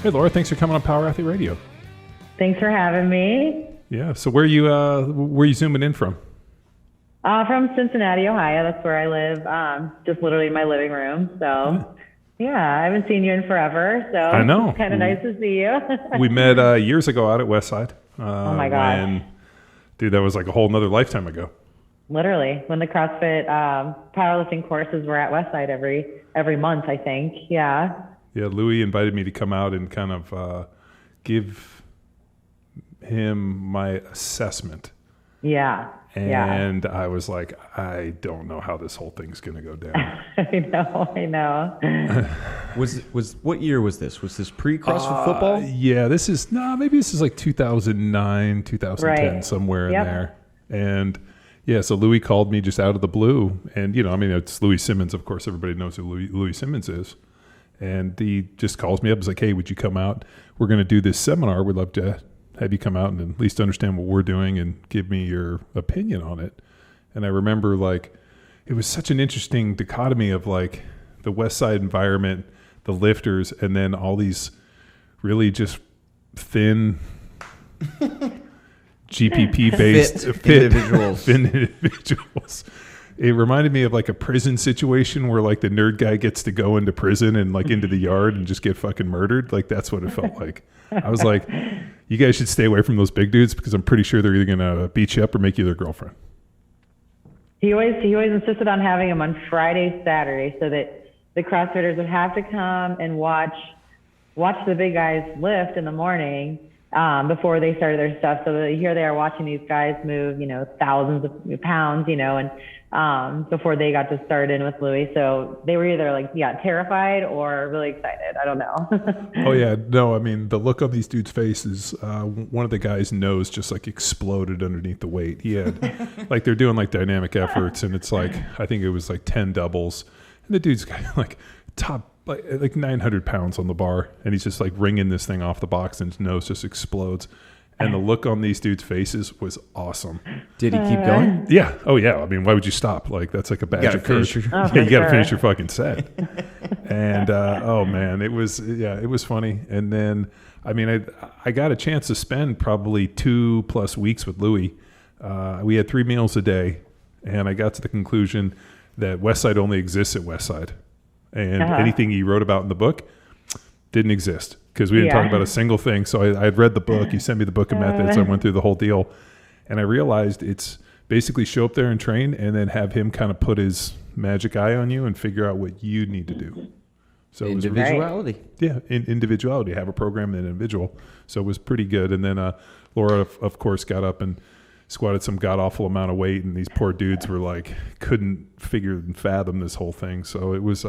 Hey, Laura, thanks for coming on Power Athlete Radio. Thanks for having me. Yeah. So where are you zooming in from? From Cincinnati, Ohio. That's where I live. Just literally in my living room. So, yeah, I haven't seen you in forever. So I know. It's kind of nice to see you. We met years ago out at Westside. Oh my gosh. Dude, that was like a whole nother lifetime ago. Literally, when the CrossFit powerlifting courses were at Westside every month, I think. Yeah. Yeah, Louie invited me to come out and kind of give him my assessment. Yeah. And I was like, I don't know how this whole thing's going to go down. I know. Was what year was this? Was this pre-CrossFit football? Yeah, maybe this is like 2009, 2010, right. Somewhere in there. And yeah, so Louie called me just out of the blue. And, it's Louie Simmons. Of course, everybody knows who Louie Simmons is. And he just calls me up. He's like, hey, would you come out? We're going to do this seminar. We'd love to have you come out and at least understand what we're doing and give me your opinion on it. And I remember it was such an interesting dichotomy of the Westside environment, the lifters, and then all these really just thin GPP based fit individuals. It reminded me of a prison situation where the nerd guy gets to go into prison and into the yard and just get fucking murdered. That's what it felt like. I was like, you guys should stay away from those big dudes because I'm pretty sure they're either going to beat you up or make you their girlfriend. He always insisted on having them on Friday, Saturday, so that the CrossFitters would have to come and watch the big guys lift in the morning before they started their stuff. So that here they are watching these guys move, thousands of pounds, and before they got to start in with Louie. So they were either terrified or really excited. I don't know. Oh yeah. No, I mean, the look on these dudes' faces, one of the guys' nose just exploded underneath the weight. He had they're doing dynamic efforts and it's I think it was 10 doubles. And the dude's got top 900 pounds on the bar and he's just wringing this thing off the box and his nose just explodes. And the look on these dudes' faces was awesome. Did he keep going? Yeah. Oh, yeah. I mean, why would you stop? That's a badge of courage. You got to finish your fucking set. And, oh, man, it was funny. And then, I mean, I got a chance to spend probably 2+ weeks with Louie. We had 3 meals a day. And I got to the conclusion that Westside only exists at Westside. And anything he wrote about in the book didn't exist. Because we didn't talk about a single thing. So I had read the book. He sent me the book of methods. I went through the whole deal. And I realized it's basically show up there and train and then have him kind of put his magic eye on you and figure out what you need to do. So individuality. Individuality. Have a program and individual. So it was pretty good. And then Laura, of course, got up and squatted some god-awful amount of weight. And these poor dudes were couldn't figure and fathom this whole thing. So it was...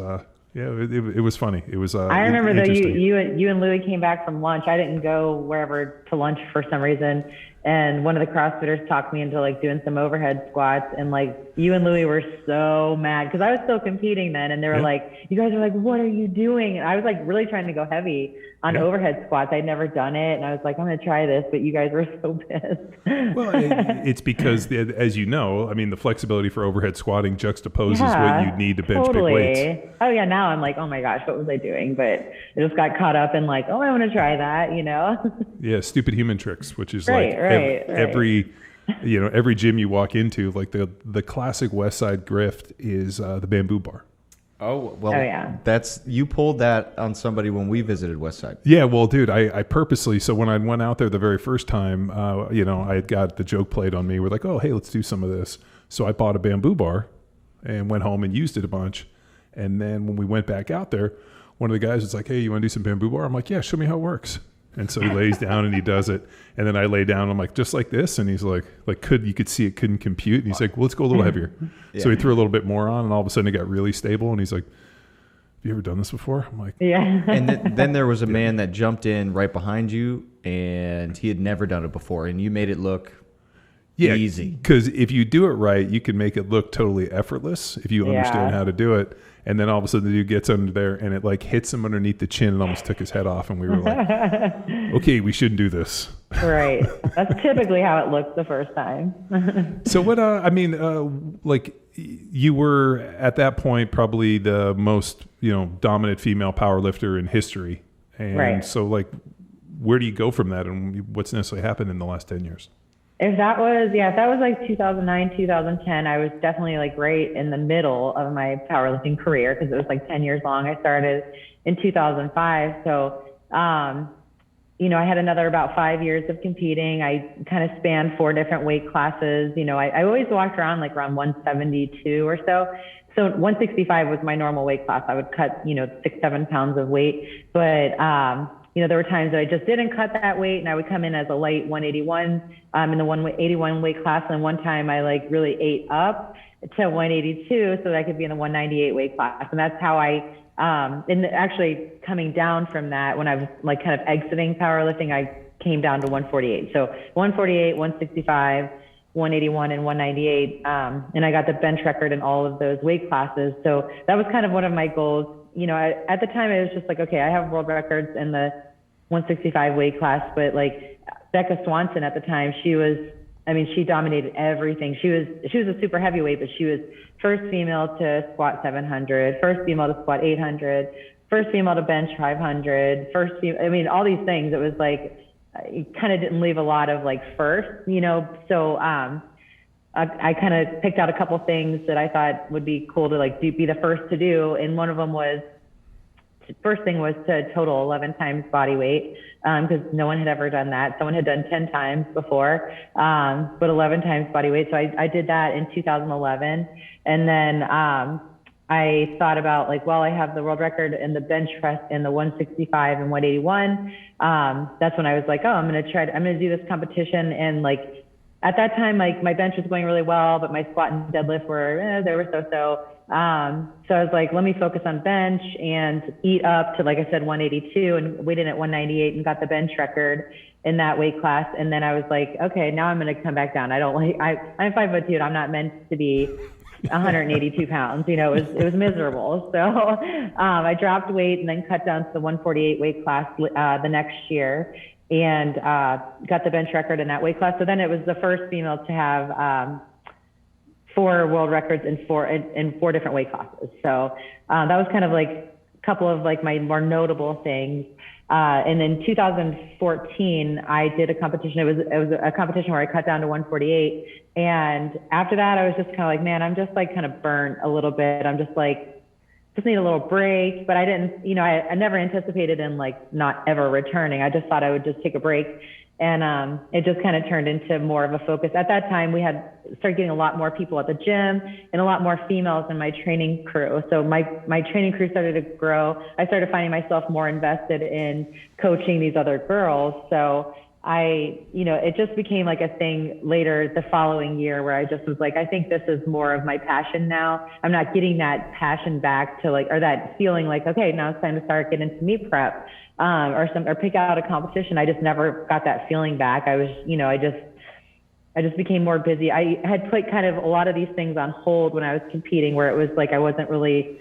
Yeah, it was funny. It was. I remember though you and Louie came back from lunch. I didn't go wherever to lunch for some reason, and one of the CrossFitters talked me into doing some overhead squats, and you and Louie were so mad because I was still competing then, and they were you guys are what are you doing? And I was really trying to go heavy on overhead squats. I'd never done it, and I was I'm going to try this, but you guys were so pissed. Well, it's because, as you know, I mean, the flexibility for overhead squatting juxtaposes what you need to bench big weights. Oh yeah, now I'm oh my gosh, what was I doing? But I just got caught up in oh, I want to try that, Yeah, stupid human tricks, which is every gym you walk into, the classic Westside grift is the bamboo bar. Oh, well, you pulled that on somebody when we visited Westside. Yeah, well, dude, I purposely, so when I went out there the very first time, I had got the joke played on me. We're oh, hey, let's do some of this. So I bought a bamboo bar and went home and used it a bunch. And then when we went back out there, one of the guys was hey, you want to do some bamboo bar? I'm yeah, show me how it works. And so he lays down and he does it. And then I lay down. I'm just like this. And he's you could see it couldn't compute. And he's well, let's go a little heavier. Yeah. So he threw a little bit more on and all of a sudden it got really stable. And he's have you ever done this before? I'm yeah. And then there was a man that jumped in right behind you and he had never done it before. And you made it look easy. Because if you do it right, you can make it look totally effortless if you understand how to do it. And then all of a sudden the dude gets under there and it hits him underneath the chin and almost took his head off. And we were okay, we shouldn't do this. Right. That's typically how it looks the first time. So what, you were at that point probably the most, dominant female power lifter in history. And so like, where do you go from that, and what's necessarily happened in the last 10 years? If that was like 2009, 2010, I was definitely like right in the middle of my powerlifting career, because it was like 10 years long. I started in 2005. So, I had another about 5 years of competing. I kind of spanned 4 different weight classes. I always walked around like around 172 or so. So 165 was my normal weight class. I would cut, 6-7 pounds of weight. But, there were times that I just didn't cut that weight, and I would come in as a light 181 in the 181 weight class. And one time I like really ate up to 182 so that I could be in the 198 weight class. And that's how I, and actually coming down from that, when I was like kind of exiting powerlifting, I came down to 148. So 148, 165, 181, and 198. And I got the bench record in all of those weight classes. So that was kind of one of my goals. At the time, it was just like, okay, I have world records in the 165 weight class, but like Becca Swanson at the time, she dominated everything. She was a super heavyweight, but she was first female to squat 700, first female to squat 800, first female to bench 500, all these things. It was like, it kind of didn't leave a lot of like first, so, I kind of picked out a couple things that I thought would be cool to like be the first to do. And one of them was, first thing was to total 11 times body weight, because no one had ever done that. Someone had done 10 times before, but 11 times body weight. So I did that in 2011. And then I thought about like, well, I have the world record in the bench press in the 165 and 181. That's when I was like, oh, I'm going to do this competition. And like, at that time, like my bench was going really well, but my squat and deadlift they were so-so. So I was like, let me focus on bench and eat up to, like I said, 182, and weighed in at 198 and got the bench record in that weight class. And then I was like, okay, now I'm going to come back down. I'm 5'2", and I'm not meant to be 182 pounds. It was miserable. So, I dropped weight and then cut down to the 148 weight class, the next year, and got the bench record in that weight class. So then it was the first female to have 4 world records in 4 different weight classes. So that was kind of like a couple of like my more notable things. And in 2014, I did a competition. It was a competition where I cut down to 148. And after that, I was just kind of like, man, I'm just like kind of burnt a little bit. I'm just like, just need a little break. But I didn't, I never anticipated in like not ever returning. I just thought I would just take a break. And it just kind of turned into more of a focus. At that time, we started getting a lot more people at the gym and a lot more females in my training crew. So my training crew started to grow. I started finding myself more invested in coaching these other girls. So it just became like a thing later the following year where I just was like, I think this is more of my passion now. I'm not getting that passion back to like, or that feeling like, okay, now it's time to start getting into meet prep, or pick out a competition. I just never got that feeling back. I was, I just became more busy. I had put kind of a lot of these things on hold when I was competing, where it was like, I wasn't really,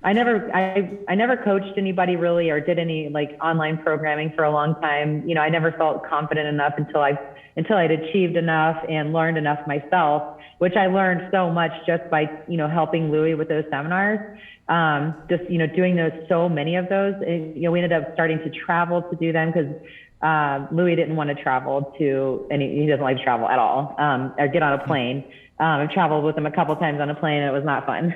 I never coached anybody really, or did any like online programming for a long time. I never felt confident enough until I'd achieved enough and learned enough myself, which I learned so much just by, helping Louie with those seminars. Doing so many of those, we ended up starting to travel to do them, because Louie didn't want to travel he doesn't like to travel at all, or get on a plane. I've traveled with him a couple times on a plane, and it was not fun.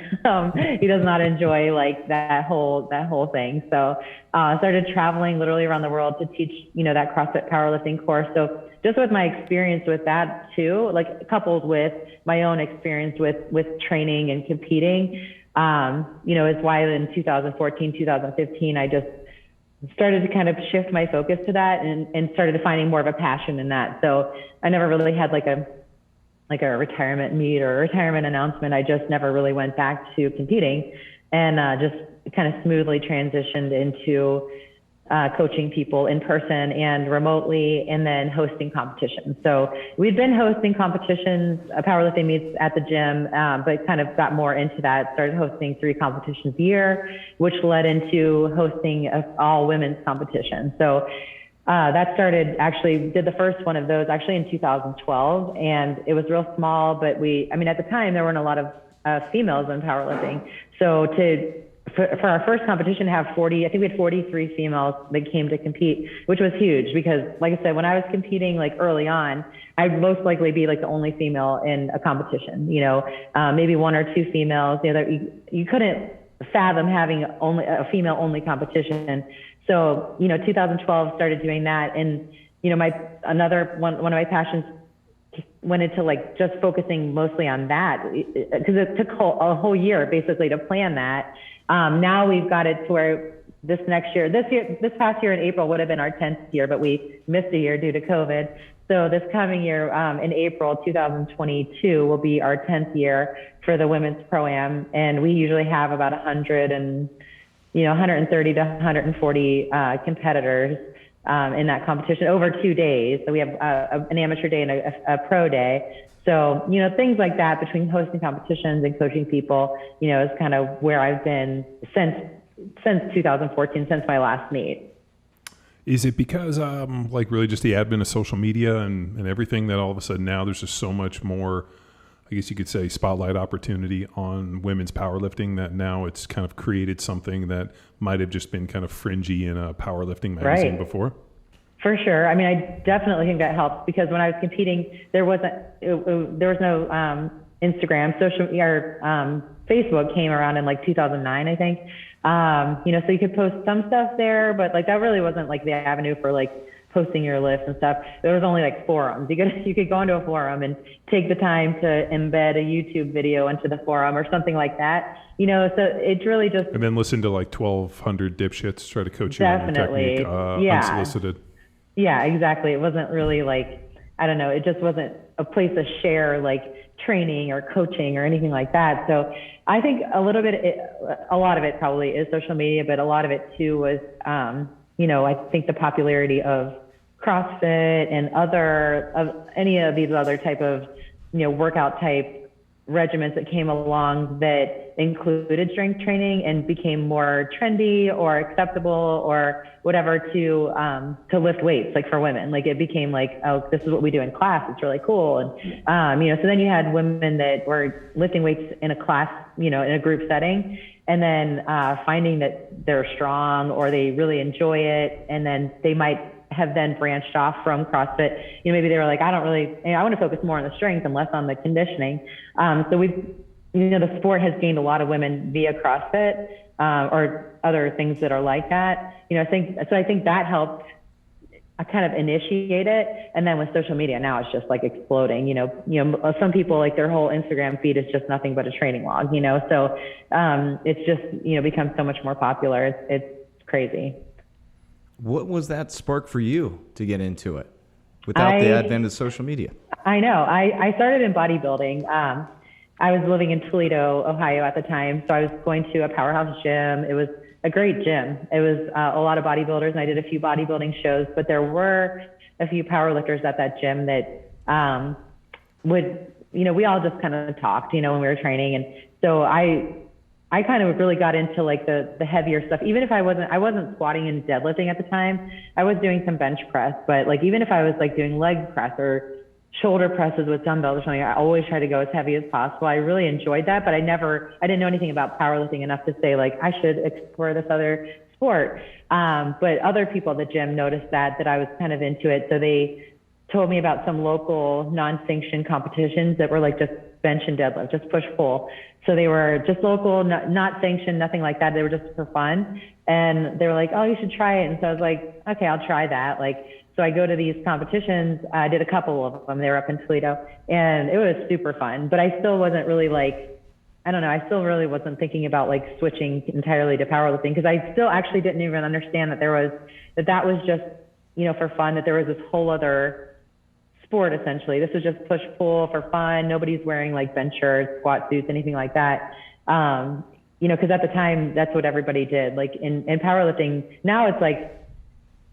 He does not enjoy like that whole thing. So I started traveling literally around the world to teach, that CrossFit powerlifting course. So just with my experience with that too, like coupled with my own experience with training and competing, is why in 2014, 2015, I just started to kind of shift my focus to that and started finding more of a passion in that. So I never really had like a retirement meet or a retirement announcement. I just never really went back to competing, and just kind of smoothly transitioned into coaching people in person and remotely, and then hosting competitions. So we've been hosting competitions, powerlifting meets at the gym, but kind of got more into that, started hosting 3 competitions a year, which led into hosting an all women's competition. So that started, did the first one of those actually in 2012, and it was real small, but at the time there weren't a lot of females in powerlifting. So for our first competition to have 40, I think we had 43 females that came to compete, which was huge because, like I said, when I was competing like early on, I'd most likely be like the only female in a competition, you know, maybe one or two females. You know, you couldn't fathom having only a female only competition. So, you know, 2012 started doing that. And, you know, another one of my passions went into like just focusing mostly on that because it took a whole year basically to plan that. Now we've got it to where this past year in April would have been our 10th year, but we missed a year due to COVID. So this coming year, in April 2022 will be our 10th year for the women's pro-am. And we usually have about 130 to 140 competitors in that competition over 2 days. So we have an amateur day and a pro day. So, you know, things like that between hosting competitions and coaching people, you know, is kind of where I've been since 2014, since my last meet. Is it because like really just the advent of social media and everything that all of a sudden now there's just so much more, I guess you could say, spotlight opportunity on women's powerlifting that now it's kind of created something that might have just been kind of fringy in a powerlifting magazine before? For sure. I mean, I definitely think that helps because when I was competing, there was no Instagram, Facebook came around in like 2009, I think. You know, so you could post some stuff there, but like that really wasn't like the avenue for like posting your lifts and stuff. There was only like forums. You could go into a forum and take the time to embed a YouTube video into the forum or something like that. You know, so it's really just... And then listen to like 1,200 dipshits try to coach you on your technique, unsolicited. Yeah, exactly. It wasn't really like, I don't know, it just wasn't a place to share like training or coaching or anything like that. So I think a lot of it probably is social media, but a lot of it too was, you know, I think the popularity of CrossFit and any of these other type of, you know, workout type regimens that came along that included strength training and became more trendy or acceptable or whatever to lift weights, like for women. Like it became like, oh, this is what we do in class. It's really cool. And, you know, so then you had women that were lifting weights in a class, you know, in a group setting, and then finding that they're strong or they really enjoy it. And then they might have then branched off from CrossFit. You know, maybe they were like, I want to focus more on the strength and less on the conditioning. So the sport has gained a lot of women via CrossFit or other things that are like that. You know, I think that helped kind of initiate it. And then with social media, now it's just like exploding. You know, some people like their whole Instagram feed is just nothing but a training log. You know, so it's just, you know, become so much more popular. It's crazy. What was that spark for you to get into it without the advent of social media? I know. I started in bodybuilding. I was living in Toledo, Ohio at the time. So I was going to a powerhouse gym. It was a great gym. It was a lot of bodybuilders, and I did a few bodybuilding shows, but there were a few powerlifters at that gym that would, you know, we all just kind of talked, you know, when we were training. And so I kind of really got into like the heavier stuff. Even if I wasn't squatting and deadlifting at the time, I was doing some bench press, but like, even if I was like doing leg press or shoulder presses with dumbbells or something, I always try to go as heavy as possible. I really enjoyed that, but I didn't know anything about powerlifting enough to say like, I should explore this other sport. But other people at the gym noticed that I was kind of into it. So they told me about some local non-sanctioned competitions that were like just bench and deadlift, just push pull. So they were just local, not sanctioned, nothing like that. They were just for fun. And they were like, oh, you should try it. And so I was like, okay, I'll try that. Like, so I go to these competitions. I did a couple of them. They were up in Toledo, and it was super fun. But I still wasn't really like, I don't know. I still really wasn't thinking about like switching entirely to powerlifting, because I still actually didn't even understand that that was just, you know, for fun, that there was this whole other sport essentially. This was just push pull for fun. Nobody's wearing like bench shirts, squat suits, anything like that. You know, because at the time that's what everybody did. Like in powerlifting, now it's like,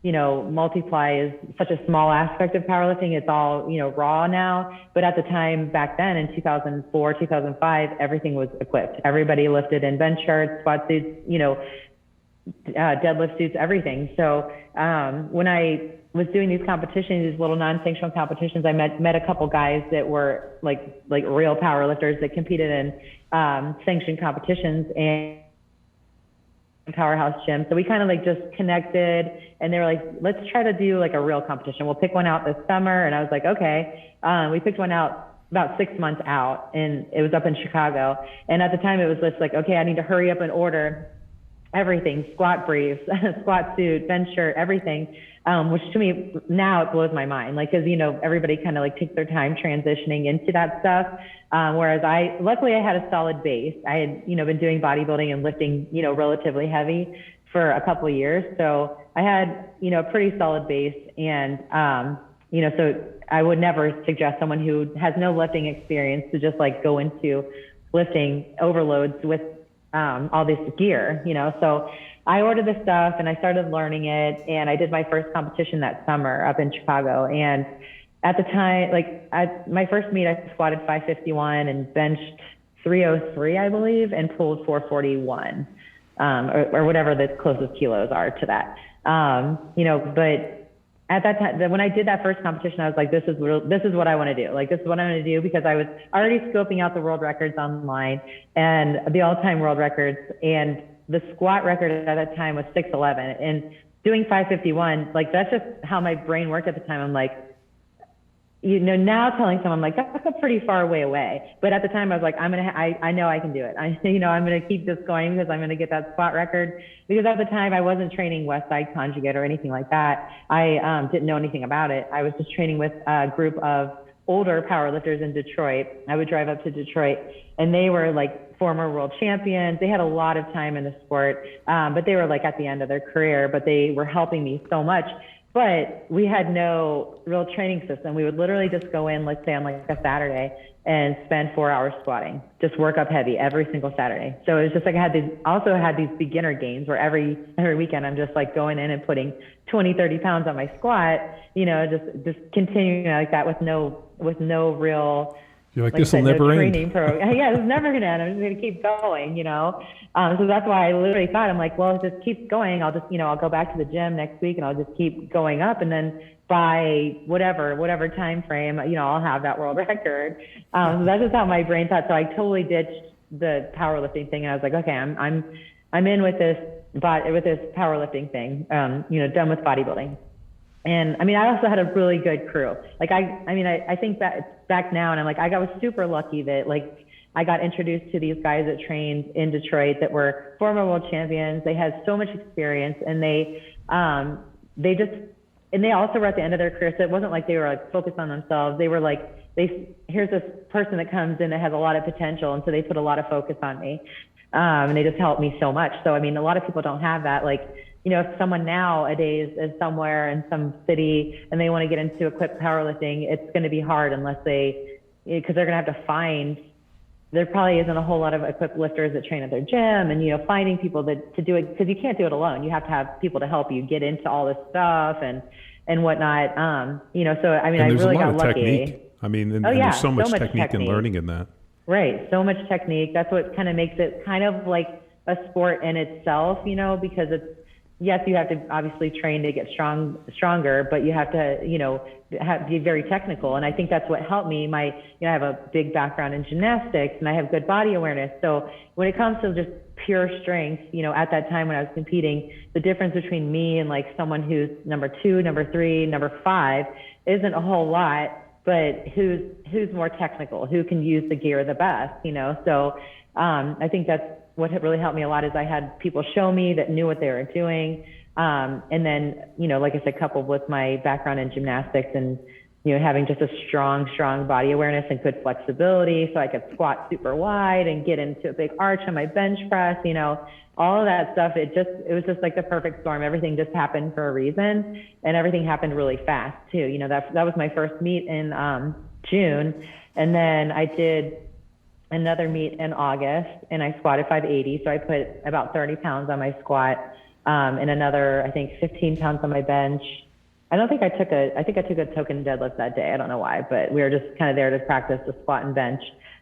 you know, multiply is such a small aspect of powerlifting. It's all, you know, raw now. But at the time back then in 2004, 2005, everything was equipped. Everybody lifted in bench shirts, squat suits, you know, deadlift suits, everything. So when I was doing these competitions, these little non-sanctional competitions, I met a couple guys that were like real powerlifters that competed in sanctioned competitions. And powerhouse gym. So we kind of like just connected, and they were like, let's try to do like a real competition. We'll pick one out this summer. And I was like, okay. We picked one out about 6 months out, and it was up in Chicago. And at the time it was just like, okay, I need to hurry up and order everything, squat briefs, squat suit, bench shirt, everything. Which to me now it blows my mind. Like, cause everybody kind of like takes their time transitioning into that stuff. Whereas luckily I had a solid base. I had, been doing bodybuilding and lifting, relatively heavy for a couple of years. So I had, a pretty solid base, and, so I would never suggest someone who has no lifting experience to just like go into lifting overloads with, all this gear, so I ordered the stuff and I started learning it, and I did my first competition that summer up in Chicago. And at the time, like at my first meet, I squatted 551 and benched 303, I believe, and pulled 441, or whatever the closest kilos are to that. But at that time, when I did that first competition, I was like, this is what I want to do. Like, this is what I'm going to do, because I was already scoping out the world records online and the all-time world records. And the squat record at that time was 6'11", and doing 551, like, that's just how my brain worked at the time. I'm like, now telling someone, like, that's a pretty far way away. But at the time I was like, I know I can do it. I'm going to keep this going, because I'm going to get that squat record. Because at the time I wasn't training Westside conjugate or anything like that. I didn't know anything about it. I was just training with a group of older powerlifters in Detroit. I would drive up to Detroit, and they were like former world champions. They had a lot of time in the sport, but they were like at the end of their career, but they were helping me so much. But we had no real training system. We would literally just go in, let's say on like a Saturday, and spend 4 hours squatting, just work up heavy every single Saturday. So it was just like I had these beginner gains where every weekend I'm just like going in and putting 20, 30 pounds on my squat, just continuing like that with no real, you're like this will never end. Yeah, it's never going to end. I'm just going to keep going, So that's why I literally thought, I'm like, well, if this keeps going, I'll just, I'll go back to the gym next week and I'll just keep going up. And then by whatever time frame, I'll have that world record. So that's just how my brain thought. So I totally ditched the powerlifting thing. And I was like, okay, I'm in with this powerlifting thing, done with bodybuilding. And I mean, I also had a really good crew. Like, I think back now, and I'm like, I was super lucky that like I got introduced to these guys that trained in Detroit that were former world champions. They had so much experience, and they also were at the end of their career. So it wasn't like they were like focused on themselves. They were like, here's this person that comes in that has a lot of potential. And so they put a lot of focus on me. And they just helped me so much. So, I mean, a lot of people don't have that. Like, if someone nowadays is somewhere in some city and they want to get into equipped powerlifting, it's going to be hard because they're going to have to find, there probably isn't a whole lot of equipped lifters that train at their gym, and, finding people to do it, because you can't do it alone. You have to have people to help you get into all this stuff and whatnot. So, I mean, I really got lucky. Technique. I mean, and there's so much technique and learning in that. Right. So much technique. That's what kind of makes it kind of like a sport in itself, because yes, you have to obviously train to get stronger, but you have to, be very technical. And I think that's what helped me. I have a big background in gymnastics, and I have good body awareness. So when it comes to just pure strength, at that time when I was competing, the difference between me and like someone who's number 2, number 3, number 5 isn't a whole lot, but who's more technical, who can use the gear the best, So I think that's what really helped me a lot, is I had people show me that knew what they were doing. And then, like I said, coupled with my background in gymnastics and, having just a strong body awareness and good flexibility, so I could squat super wide and get into a big arch on my bench press, all of that stuff. It was just like the perfect storm. Everything just happened for a reason, and everything happened really fast too. That was my first meet in June. And then I did another meet in August, and I squatted 580. So I put about 30 pounds on my squat, and another, I think 15 pounds on my bench. I think I took a token deadlift that day. I don't know why, but we were just kind of there to practice the squat and bench.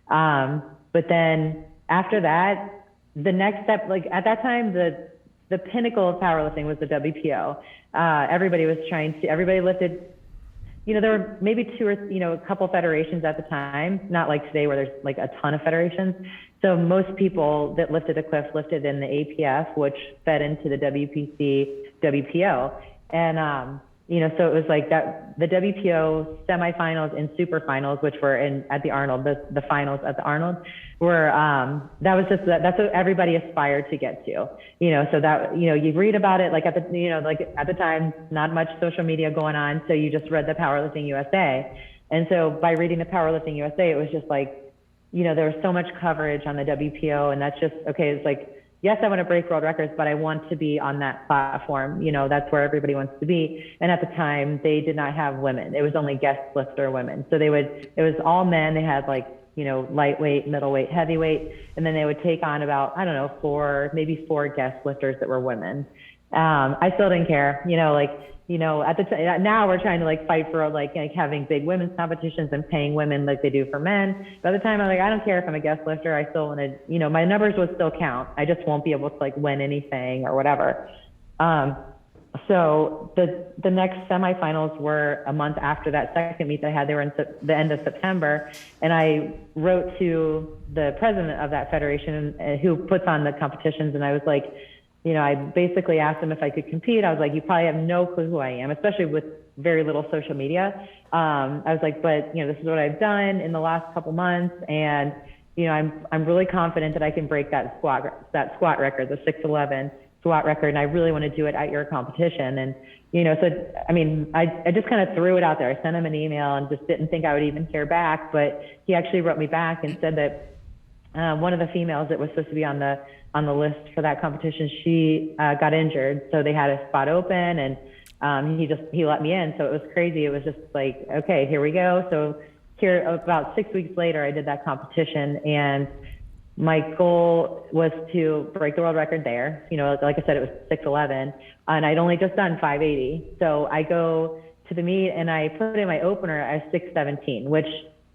But then after that, the next step, like at that time, the pinnacle of powerlifting was the WPO. Everybody lifted, there were maybe 2 or, a couple federations at the time, not like today where there's like a ton of federations. So most people that lifted the cliff lifted in the APF, which fed into the WPC, WPO. And, you know, so it was like that, the WPO semifinals and super finals, which were at the Arnold, the finals at the Arnold were, that's what everybody aspired to get to, you know, so that, you know, you read about it, like at the time, not much social media going on. So you just read the Powerlifting USA. And so by reading the Powerlifting USA, it was just like, you know, there was so much coverage on the WPO, and that's just, okay, it's like, yes, I want to break world records, but I want to be on that platform. You know, that's where everybody wants to be. And at the time, they did not have women. It was only guest lifter women. So it was all men. They had like, you know, lightweight, middleweight, heavyweight. And then they would take on about, I don't know, maybe four guest lifters that were women. I still didn't care, you know, like, you know, at the time, now we're trying to like fight for like having big women's competitions and paying women like they do for men. But at the time, I'm like, I don't care if I'm a guest lifter. I still want to, you know, my numbers would still count. I just won't be able to like win anything or whatever. So the next semifinals were a month after that second meet that I had. They were in the end of September. And I wrote to the president of that federation who puts on the competitions. And I was like, you know, I basically asked him if I could compete. I was like, you probably have no clue who I am, especially with very little social media. I was like, but, you know, this is what I've done in the last couple months. And, you know, I'm really confident that I can break that squat record, the 6'11" squat record. And I really want to do it at your competition. And, you know, so, I mean, I just kind of threw it out there. I sent him an email and just didn't think I would even hear back. But he actually wrote me back and said that one of the females that was supposed to be on the list for that competition, she got injured. So they had a spot open, and he let me in. So it was crazy. It was just like, okay, here we go. So here, about 6 weeks later, I did that competition, and my goal was to break the world record there. You know, like I said, it was 6'11", and I'd only just done 580. So I go to the meet and I put in my opener as 6'17", which,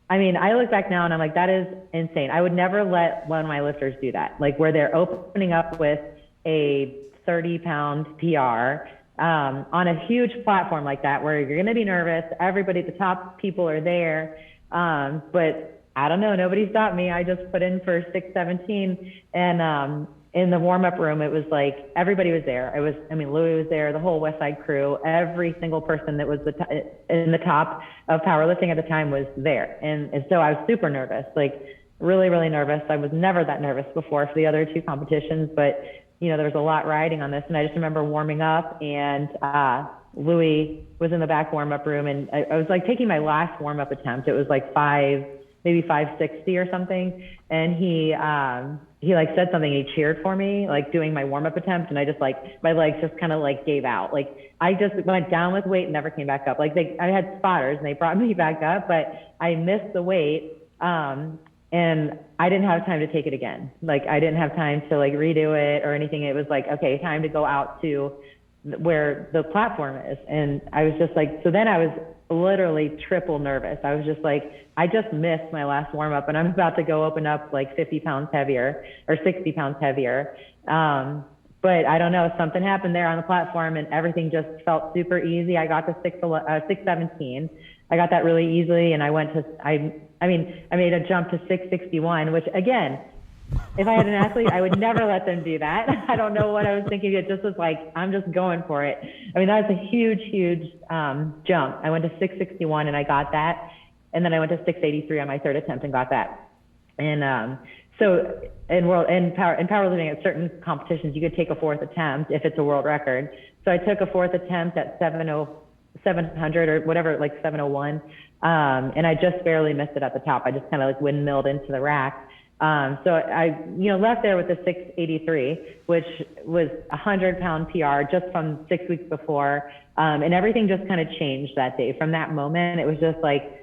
I mean, I look back now and I'm like, that is insane. I would never let one of my lifters do that. Like where they're opening up with a 30-pound PR on a huge platform like that, where you're going to be nervous. Everybody, the top people are there. But I don't know, nobody stopped me. I just put in for 6'17", and in the warm-up room, it was like everybody was there. Louie was there, the whole Westside crew, every single person that was in the top of powerlifting at the time was there. And so I was super nervous, like really, really nervous. I was never that nervous before for the other two competitions, but you know, there was a lot riding on this. And I just remember warming up, and Louie was in the back warm-up room, and I was like taking my last warm-up attempt. It was like maybe 560 or something. And he like said something, he cheered for me, like doing my warm-up attempt. And I just like, my legs just kind of like gave out. Like I just went down with weight and never came back up. Like I had spotters and they brought me back up, but I missed the weight. And I didn't have time to take it again. Like I didn't have time to like redo it or anything. It was like, okay, time to go out to where the platform is. And I was just like, so then I was literally triple nervous. I was just like, I just missed my last warm up and I'm about to go open up like 50 pounds heavier or 60 pounds heavier. But I don't know, something happened there on the platform and everything just felt super easy. I got to 617. I got that really easily. And I made a jump to 661, which again, if I had an athlete, I would never let them do that. I don't know what I was thinking. It just was like, I'm just going for it. I mean, that was a huge, huge jump. I went to 661 and I got that. And then I went to 683 on my third attempt and got that. And so in powerlifting at certain competitions, you could take a fourth attempt if it's a world record. So I took a fourth attempt at 700 or whatever, like 701. And I just barely missed it at the top. I just kind of like windmilled into the rack. So I, left there with the 683, which was a 100-pound PR just from 6 weeks before. And everything just kind of changed that day. From that moment, it was just like,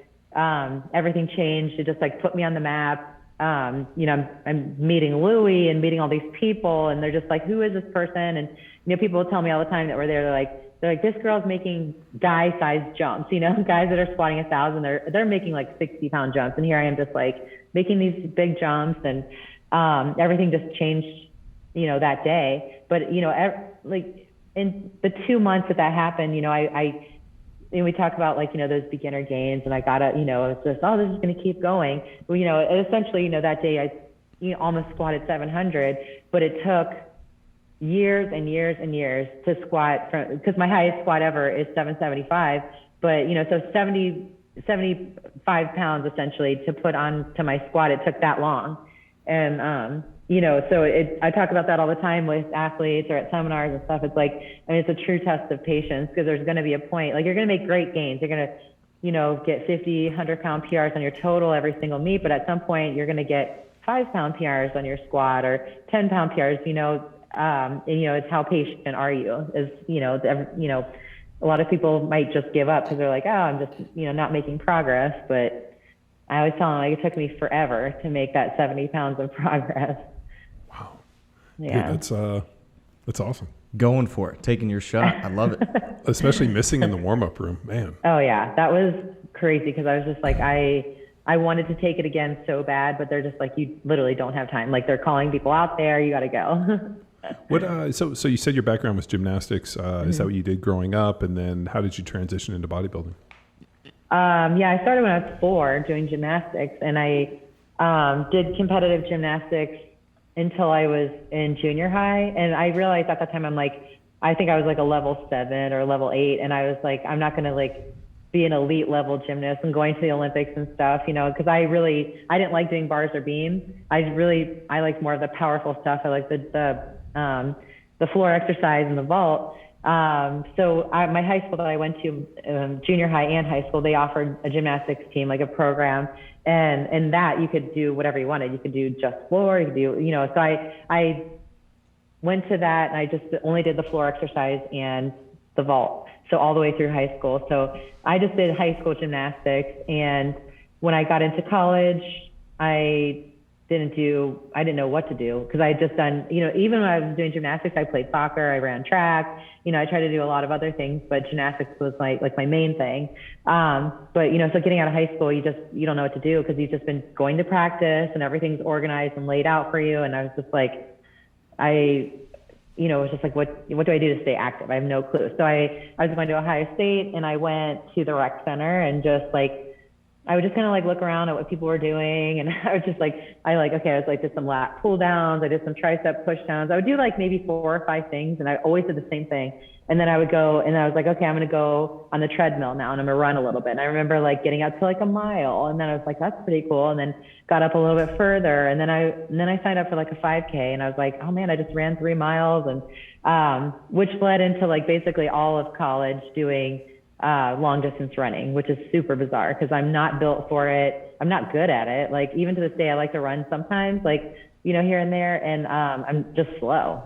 everything changed. It just like put me on the map. I'm meeting Louie and meeting all these people, and they're just like, who is this person? And, people tell me all the time that were there, they're like, this girl's making guy-sized jumps, guys that are squatting 1,000, they're making like 60-pound jumps. And here I am just like making these big jumps, and everything just changed, that day. But, like in the 2 months that happened, and we talk about like, those beginner gains, and I gotta, it's just, this is going to keep going. Well, essentially, that day almost squatted 700, but it took years and years and years to squat because my highest squat ever is 775, but so 75 pounds essentially to put on to my squat, it took that long. And, so I talk about that all the time with athletes or at seminars and stuff. It's like, it's a true test of patience, because there's going to be a point, like, you're going to make great gains. You're going to, get 50, 100 pound PRs on your total every single meet. But at some point you're going to get 5 pound PRs on your squat or 10 pound PRs, and, it's how patient are you is, a lot of people might just give up because they're like, oh, I'm just, not making progress. But I always tell them, like, it took me forever to make that 70 pounds of progress. Wow. Yeah. Dude, that's awesome. Going for it, taking your shot. I love it. Especially missing in the warm-up room, man. Oh yeah. That was crazy, because I was just like, I wanted to take it again so bad, but they're just like, you literally don't have time. Like, they're calling people out there. You got to go. What? So you said your background was gymnastics. Is that what you did growing up? And then how did you transition into bodybuilding? I started when I was 4 doing gymnastics, and I did competitive gymnastics until I was in junior high. And I realized at that time, I think I was like a level 7 or level 8. And I was like, I'm not going to like be an elite level gymnast and going to the Olympics and stuff, because I didn't like doing bars or beams. I liked more of the powerful stuff. I like the floor exercise and the vault. So my high school that I went to, junior high and high school, they offered a gymnastics team, like a program, and that you could do whatever you wanted. You could do just floor, you could do, so I went to that, and I just only did the floor exercise and the vault. So all the way through high school. So I just did high school gymnastics. And when I got into college, I didn't know what to do, because I had just done, even when I was doing gymnastics, I played soccer, I ran track, I tried to do a lot of other things, but gymnastics was my main thing. But, so getting out of high school, you don't know what to do, because you've just been going to practice and everything's organized and laid out for you. And I was just like, it was just like, what do I do to stay active? I have no clue. So I was going to Ohio State, and I went to the rec center, and I would just kind of look around at what people were doing. And I was just did some lat pull downs. I did some tricep push downs. I would do maybe 4 or 5 things, and I always did the same thing. And then I would go, and I was like, okay, I'm going to go on the treadmill now, and I'm going to run a little bit. And I remember getting out to a mile, and then I was like, that's pretty cool. And then got up a little bit further. And then I signed up for a 5K, and I was like, oh man, I just ran 3 miles. And, which led into basically all of college doing long distance running, which is super bizarre, because I'm not built for it. I'm not good at it. Even to this day, I like to run sometimes, here and there. And I'm just slow,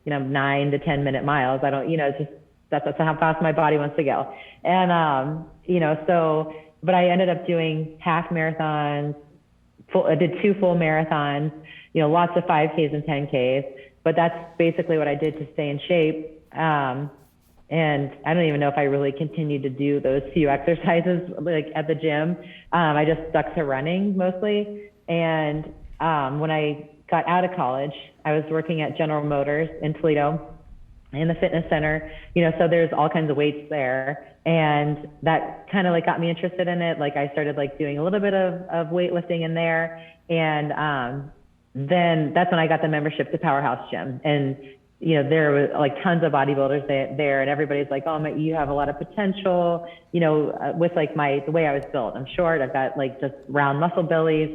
9 to 10 minute miles. I don't, it's just, that's how fast my body wants to go. And, but I ended up doing half marathons. I did 2 full marathons, lots of 5Ks and 10Ks, but that's basically what I did to stay in shape. And I don't even know if I really continued to do those few exercises at the gym. I just stuck to running mostly. And when I got out of college, I was working at General Motors in Toledo in the fitness center, so there's all kinds of weights there. And that kind of got me interested in it. I started doing a little bit of weightlifting in there. And then that's when I got the membership to Powerhouse Gym. And there were tons of bodybuilders there, and everybody's like, oh, you have a lot of potential, with the way I was built. I'm short. I've got just round muscle bellies,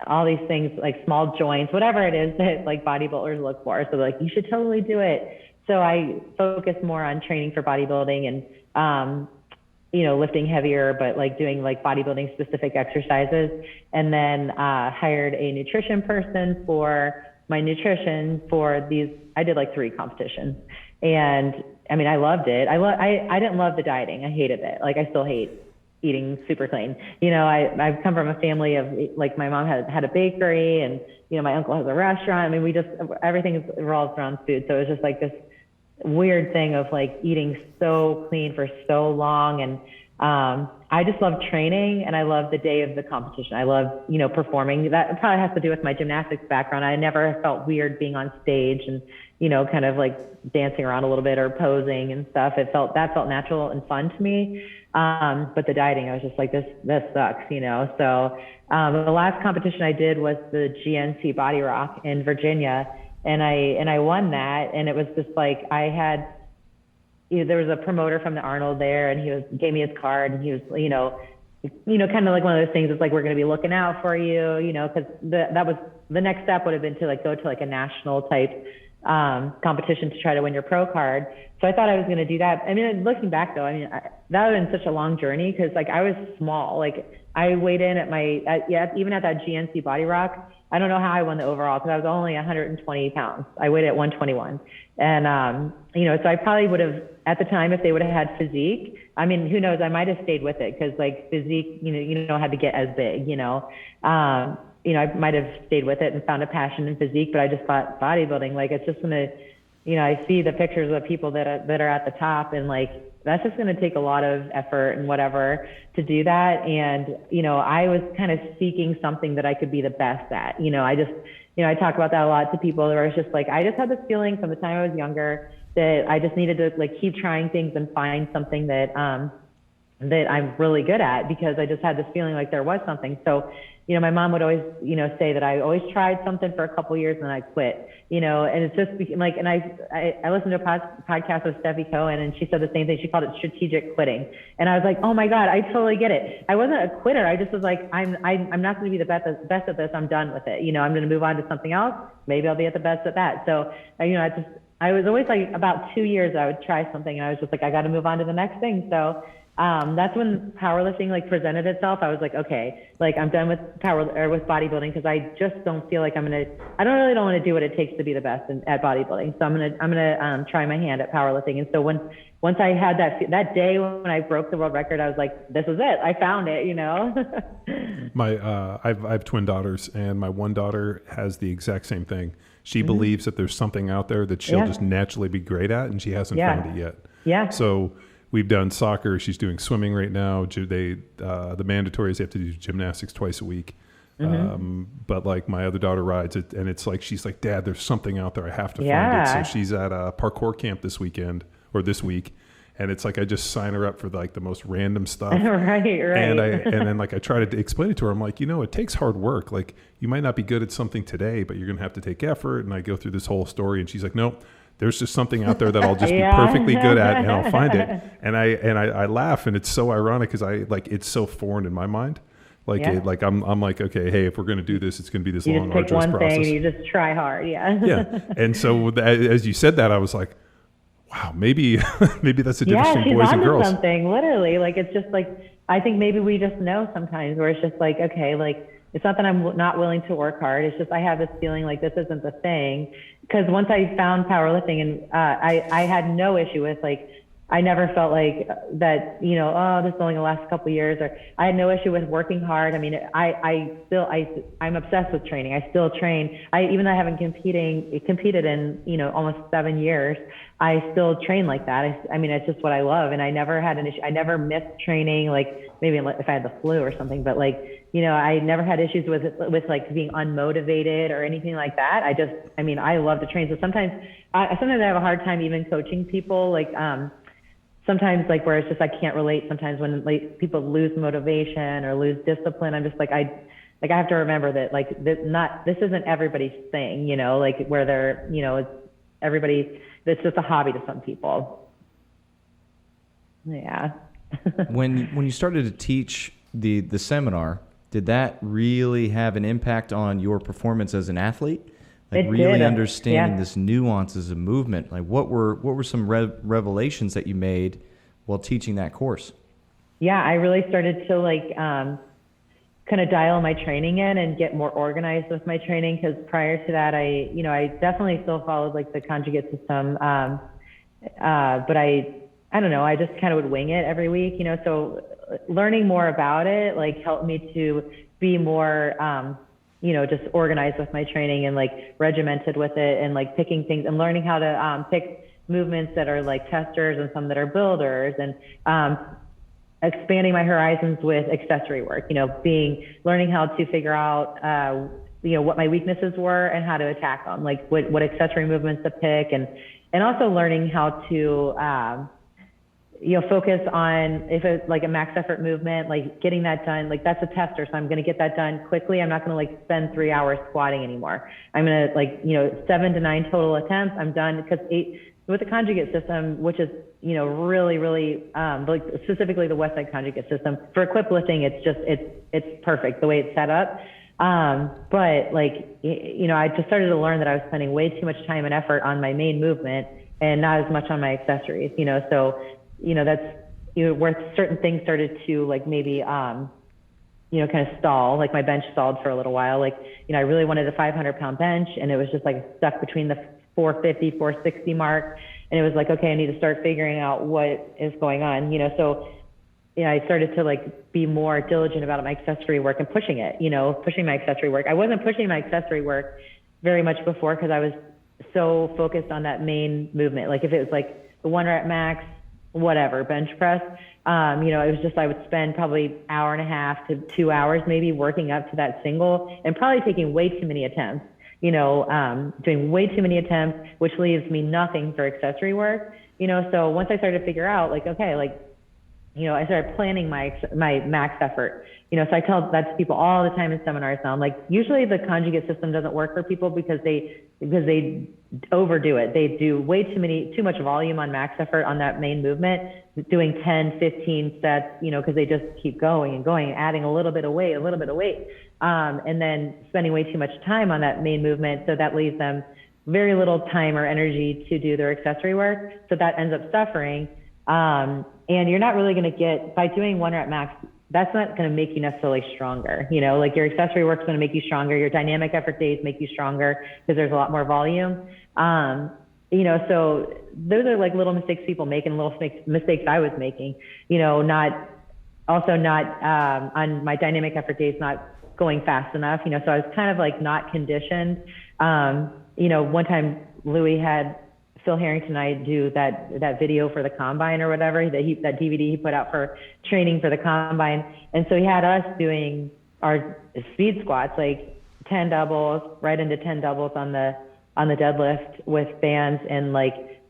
all these things, small joints, whatever it is that bodybuilders look for. So you should totally do it. So I focused more on training for bodybuilding and, lifting heavier, but doing bodybuilding specific exercises. And then hired a nutrition person for my nutrition for these. I did 3 competitions, and I loved it. I didn't love the dieting. I hated it. I still hate eating super clean. I've come from a family of my mom had a bakery, and my uncle has a restaurant. Everything revolves around food. So it was just this weird thing of eating so clean for so long. And I just love training, and I love the day of the competition. I love, performing. That probably has to do with my gymnastics background. I never felt weird being on stage and, kind of dancing around a little bit or posing and stuff. That felt natural and fun to me. But the dieting, I was just like, this sucks, you know? So, the last competition I did was the GNC Body Rock in Virginia. And I won that. And it was just like, there was a promoter from the Arnold there, and he gave me his card, and he was, you know, kind of like one of those things. It's like, we're going to be looking out for you, you know, because that was the next step would have been to like go to like a national type competition to try to win your pro card. So I thought I was going to do that. I mean, looking back though, I mean, that would have been such a long journey, because like I was small. Like I weighed in even at that GNC Body Rock, I don't know how I won the overall, because I was only 120 pounds. I weighed at 121. And, you know, so I probably would have, at the time, if they would have had physique, I mean, who knows, I might have stayed with it, because like physique, you don't have to get as big, you know. I might have stayed with it and found a passion in physique, but I just thought bodybuilding, like it's just gonna, you know, I see the pictures of people that are at the top, and like that's just gonna take a lot of effort and whatever to do that. And, you know, I was kind of seeking something that I could be the best at. You know, I talk about that a lot to people, where it's just like, I just had this feeling from the time I was younger that I just needed to like keep trying things and find something that I'm really good at, because I just had this feeling like there was something. So, you know, my mom would always, you know, say that I always tried something for a couple of years and then I quit, you know, and it's just like, and I listened to a podcast with Steffi Cohen, and she said the same thing. She called it strategic quitting. And I was like, oh my God, I totally get it. I wasn't a quitter. I just was like, I'm not going to be the best at this. I'm done with it. You know, I'm going to move on to something else. Maybe I'll be at the best at that. So, you know, I was always like, about 2 years I would try something, and I was just like, I got to move on to the next thing. So that's when powerlifting like presented itself. I was like, okay, like I'm done with with bodybuilding, because I just don't feel like I don't really want to do what it takes to be the best at bodybuilding. So I'm gonna try my hand at powerlifting. And so once I had that day when I broke the world record, I was like, this is it. I found it, you know. I have twin daughters, and my one daughter has the exact same thing. She believes that there's something out there that she'll just naturally be great at, and she hasn't found it yet. Yeah. So we've done soccer. She's doing swimming right now. The mandatory is they have to do gymnastics twice a week. But like my other daughter rides it, and it's like, she's like, Dad, there's something out there. I have to find it. So she's at a parkour camp this week. And it's like, I just sign her up for like the most random stuff. Right. And then like I try to explain it to her. I'm like, you know, it takes hard work. Like you might not be good at something today, but you're going to have to take effort. And I go through this whole story, and she's like, nope, there's just something out there that I'll just be perfectly good at, and I'll find it. And I laugh, and it's so ironic, because it's so foreign in my mind. I'm like, okay, hey, if we're going to do this, it's going to be this long, arduous process. You just pick one thing, and you just try hard. Yeah. And so as you said that, I was like, wow, maybe that's the difference between boys and girls. Something, literally. Like, it's just like, I think maybe we just know sometimes, where it's just like, okay, like, it's not that I'm not willing to work hard. It's just, I have this feeling like this isn't the thing. Because once I found powerlifting, and I had no issue with, like, I never felt like that, you know, oh, this is only the last couple of years, or I had no issue with working hard. I mean, I'm obsessed with training. I still train. Even though I haven't competed in, you know, almost 7 years, I still train like that. I mean, it's just what I love. And I never had an issue. I never missed training, like maybe if I had the flu or something, but like, you know, I never had issues with like being unmotivated or anything like that. I love to train. So sometimes I have a hard time even coaching people, like, sometimes like where it's just, I can't relate sometimes when like people lose motivation or lose discipline. I'm just like, I have to remember that like this isn't everybody's thing, you know, like where they're, you know, it's just a hobby to some people. Yeah. When you started to teach the seminar, did that really have an impact on your performance as an athlete? Like really understanding this nuances of movement. Like what were some revelations that you made while teaching that course? Yeah, I really started to like kind of dial my training in and get more organized with my training, because prior to that, I definitely still followed like the conjugate system, but I don't know, I just kind of would wing it every week, you know. So learning more about it like helped me to be more just organized with my training and like regimented with it, and like picking things and learning how to pick movements that are like testers and some that are builders, and expanding my horizons with accessory work, learning how to figure out, what my weaknesses were and how to attack them, like what accessory movements to pick, and also learning how to, focus on if it's like a max effort movement, like getting that done, like that's a tester. So I'm going to get that done quickly. I'm not going to like spend 3 hours squatting anymore. I'm going to like, 7 to 9 total attempts. I'm done because with the conjugate system, which is, really, really, like specifically the Westside conjugate system for equipped lifting, it's perfect the way it's set up. But like, I just started to learn that I was spending way too much time and effort on my main movement and not as much on my accessories, so, that's, where certain things started to like maybe, kind of stall, like my bench stalled for a little while. Like, I really wanted a 500-pound bench and it was just like stuck between the 450, 460 mark. And it was like, okay, I need to start figuring out what is going on, so, I started to like be more diligent about my accessory work and pushing it, pushing my accessory work. I wasn't pushing my accessory work very much before because I was so focused on that main movement. Like if it was like the 1 rep max, whatever, bench press, it was just, I would spend probably 1.5 to 2 hours maybe working up to that single and probably taking way too many attempts, doing way too many attempts, which leaves me nothing for accessory work, so once I started to figure out like, okay, like, I started planning my max effort, so I tell that to people all the time in seminars now. I'm like, usually the conjugate system doesn't work for people because they overdo it. They do way too much volume on max effort on that main movement, doing 10, 15 sets, because they just keep going and going, adding a little bit of weight, and then spending way too much time on that main movement. So that leaves them very little time or energy to do their accessory work. So that ends up suffering. And you're not really going to get, by doing 1 rep max, that's not going to make you necessarily stronger. Like your accessory work's going to make you stronger. Your dynamic effort days make you stronger because there's a lot more volume. So those are like little mistakes people make and little mistakes I was making, not on my dynamic effort days, not going fast enough, so I was kind of like not conditioned. One time Louie had Phil Harrington and I do that video for the combine or whatever, that DVD he put out for training for the combine. And so he had us doing our speed squats, like 10 doubles, right into 10 doubles on the deadlift with bands. And like,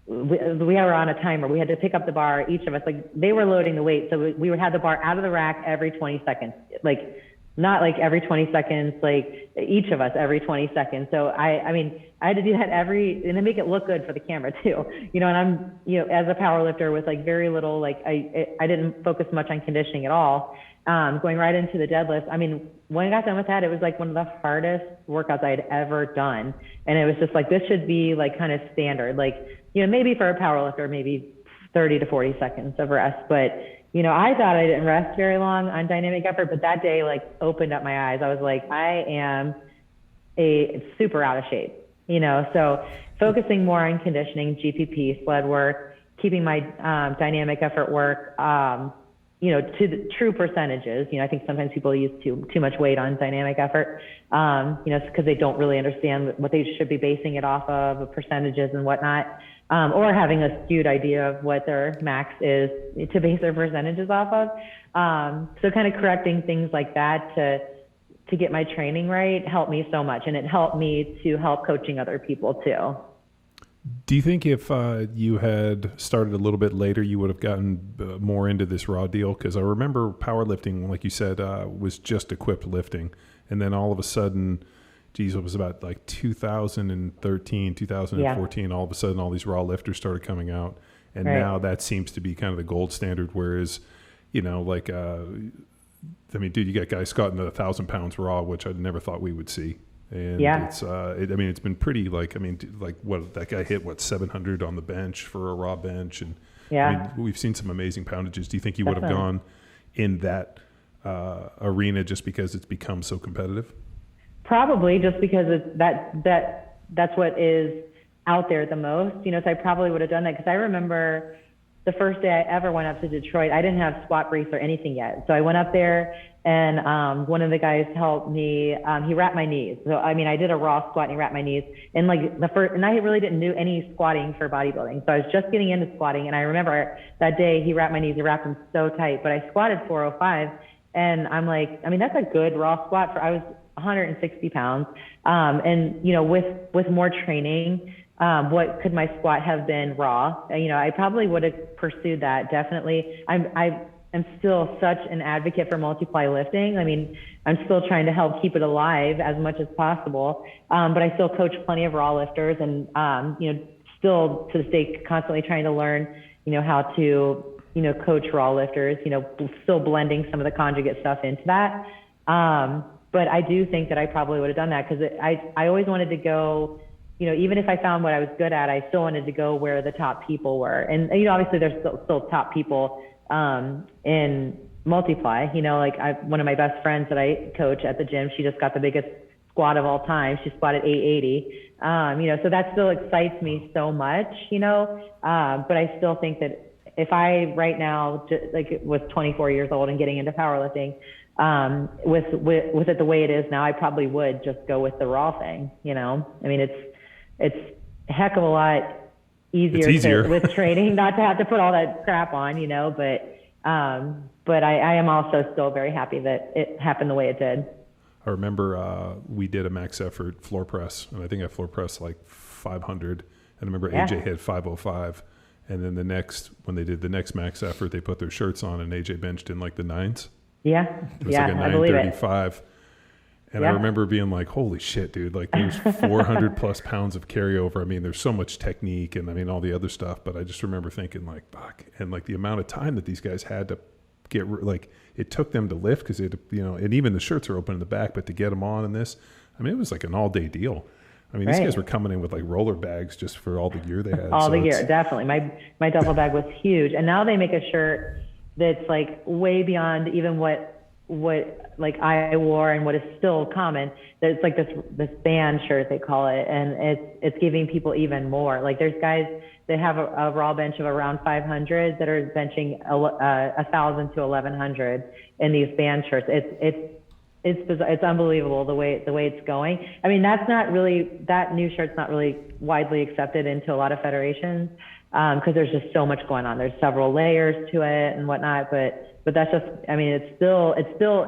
we were on a timer. We had to pick up the bar, each of us, like they were loading the weight. So we had the bar out of the rack every 20 seconds, like not like every 20 seconds, like each of us every 20 seconds. So I mean, I had to do that and to make it look good for the camera too, and I'm, as a power lifter with like very little, like I didn't focus much on conditioning at all. Going right into the deadlift. I mean, when I got done with that, it was like one of the hardest workouts I had ever done. And it was just like, this should be like kind of standard, like, maybe for a power lifter, maybe 30 to 40 seconds of rest. But I thought I didn't rest very long on dynamic effort, but that day like opened up my eyes. I was like, I am super out of shape, so focusing more on conditioning, GPP, sled work, keeping my dynamic effort work, to the true percentages. I think sometimes people use too much weight on dynamic effort, because they don't really understand what they should be basing it off of, percentages and whatnot. Or having a skewed idea of what their max is to base their percentages off of. So kind of correcting things like that to get my training right helped me so much. And it helped me to help coaching other people too. Do you think if you had started a little bit later, you would have gotten more into this raw deal? Because I remember powerlifting, like you said, was just equipped lifting. And then all of a sudden, it was about like 2013, 2014, all of a sudden all these raw lifters started coming out. And now that seems to be kind of the gold standard. Whereas, like, dude, you got guys squatting 1,000 pounds raw, which I never thought we would see. And it's been pretty what that guy hit, 700 on the bench for a raw bench. And we've seen some amazing poundages. Do you think you would have gone in that arena just because it's become so competitive? Probably just because that's what is out there the most, so I probably would have done that. Because I remember the first day I ever went up to Detroit, I didn't have squat briefs or anything yet. So I went up there and one of the guys helped me. He wrapped my knees. So, I did a raw squat and he wrapped my knees. And and I really didn't do any squatting for bodybuilding. So I was just getting into squatting. And I remember that day he wrapped my knees, he wrapped them so tight, but I squatted 405. And I'm like, that's a good raw squat 160 pounds. And, you know, with more training, what could my squat have been raw? You know, I probably would have pursued that. Definitely. I'm still such an advocate for multiply lifting. I mean, I'm still trying to help keep it alive as much as possible. But I still coach plenty of raw lifters and, you know, still to this day, constantly trying to learn, you know, how to, you know, coach raw lifters, you know, still blending some of the conjugate stuff into that. But I do think that I probably would have done that because I always wanted to go, you know, even if I found what I was good at, I still wanted to go where the top people were. And, you know, obviously there's still top people in multiply, you know, like one of my best friends that I coach at the gym, she just got the biggest squat of all time. She squatted 880. You know, so that still excites me so much, you know, but I still think that if I right now, like was 24 years old and getting into powerlifting, with it the way it is now, I probably would just go with the raw thing, you know. I mean, it's a heck of a lot easier. With training, not to have to put all that crap on, you know, but I am also still very happy that it happened the way it did. I remember we did a max effort floor press, and I think I floor pressed like 500, and I remember AJ had 505, and then when they did the next max effort, they put their shirts on, and AJ benched in like the 9s. Yeah, it was like a 935. And I remember being like, holy shit, dude, like there's 400 plus pounds of carryover. I mean, there's so much technique and I mean, all the other stuff. But I just remember thinking like, fuck. And like the amount of time that these guys had to get, like it took them to lift because it, you know, and even the shirts are open in the back, but to get them on in this, I mean, it was like an all day deal. I mean, these guys were coming in with like roller bags just for all the gear they had. All the gear, definitely. My duffel bag was huge. And now they make a shirt that's like way beyond even what like I wore and what is still common. It's like this band shirt, they call it, and it's giving people even more. Like there's guys that have a raw bench of around 500 that are benching 1,000 to 1,100 in these band shirts. It's unbelievable the way it's going. I mean, that new shirt's not really widely accepted into a lot of federations because there's just so much going on. There's several layers to it and whatnot, but that's just, I mean, it's still,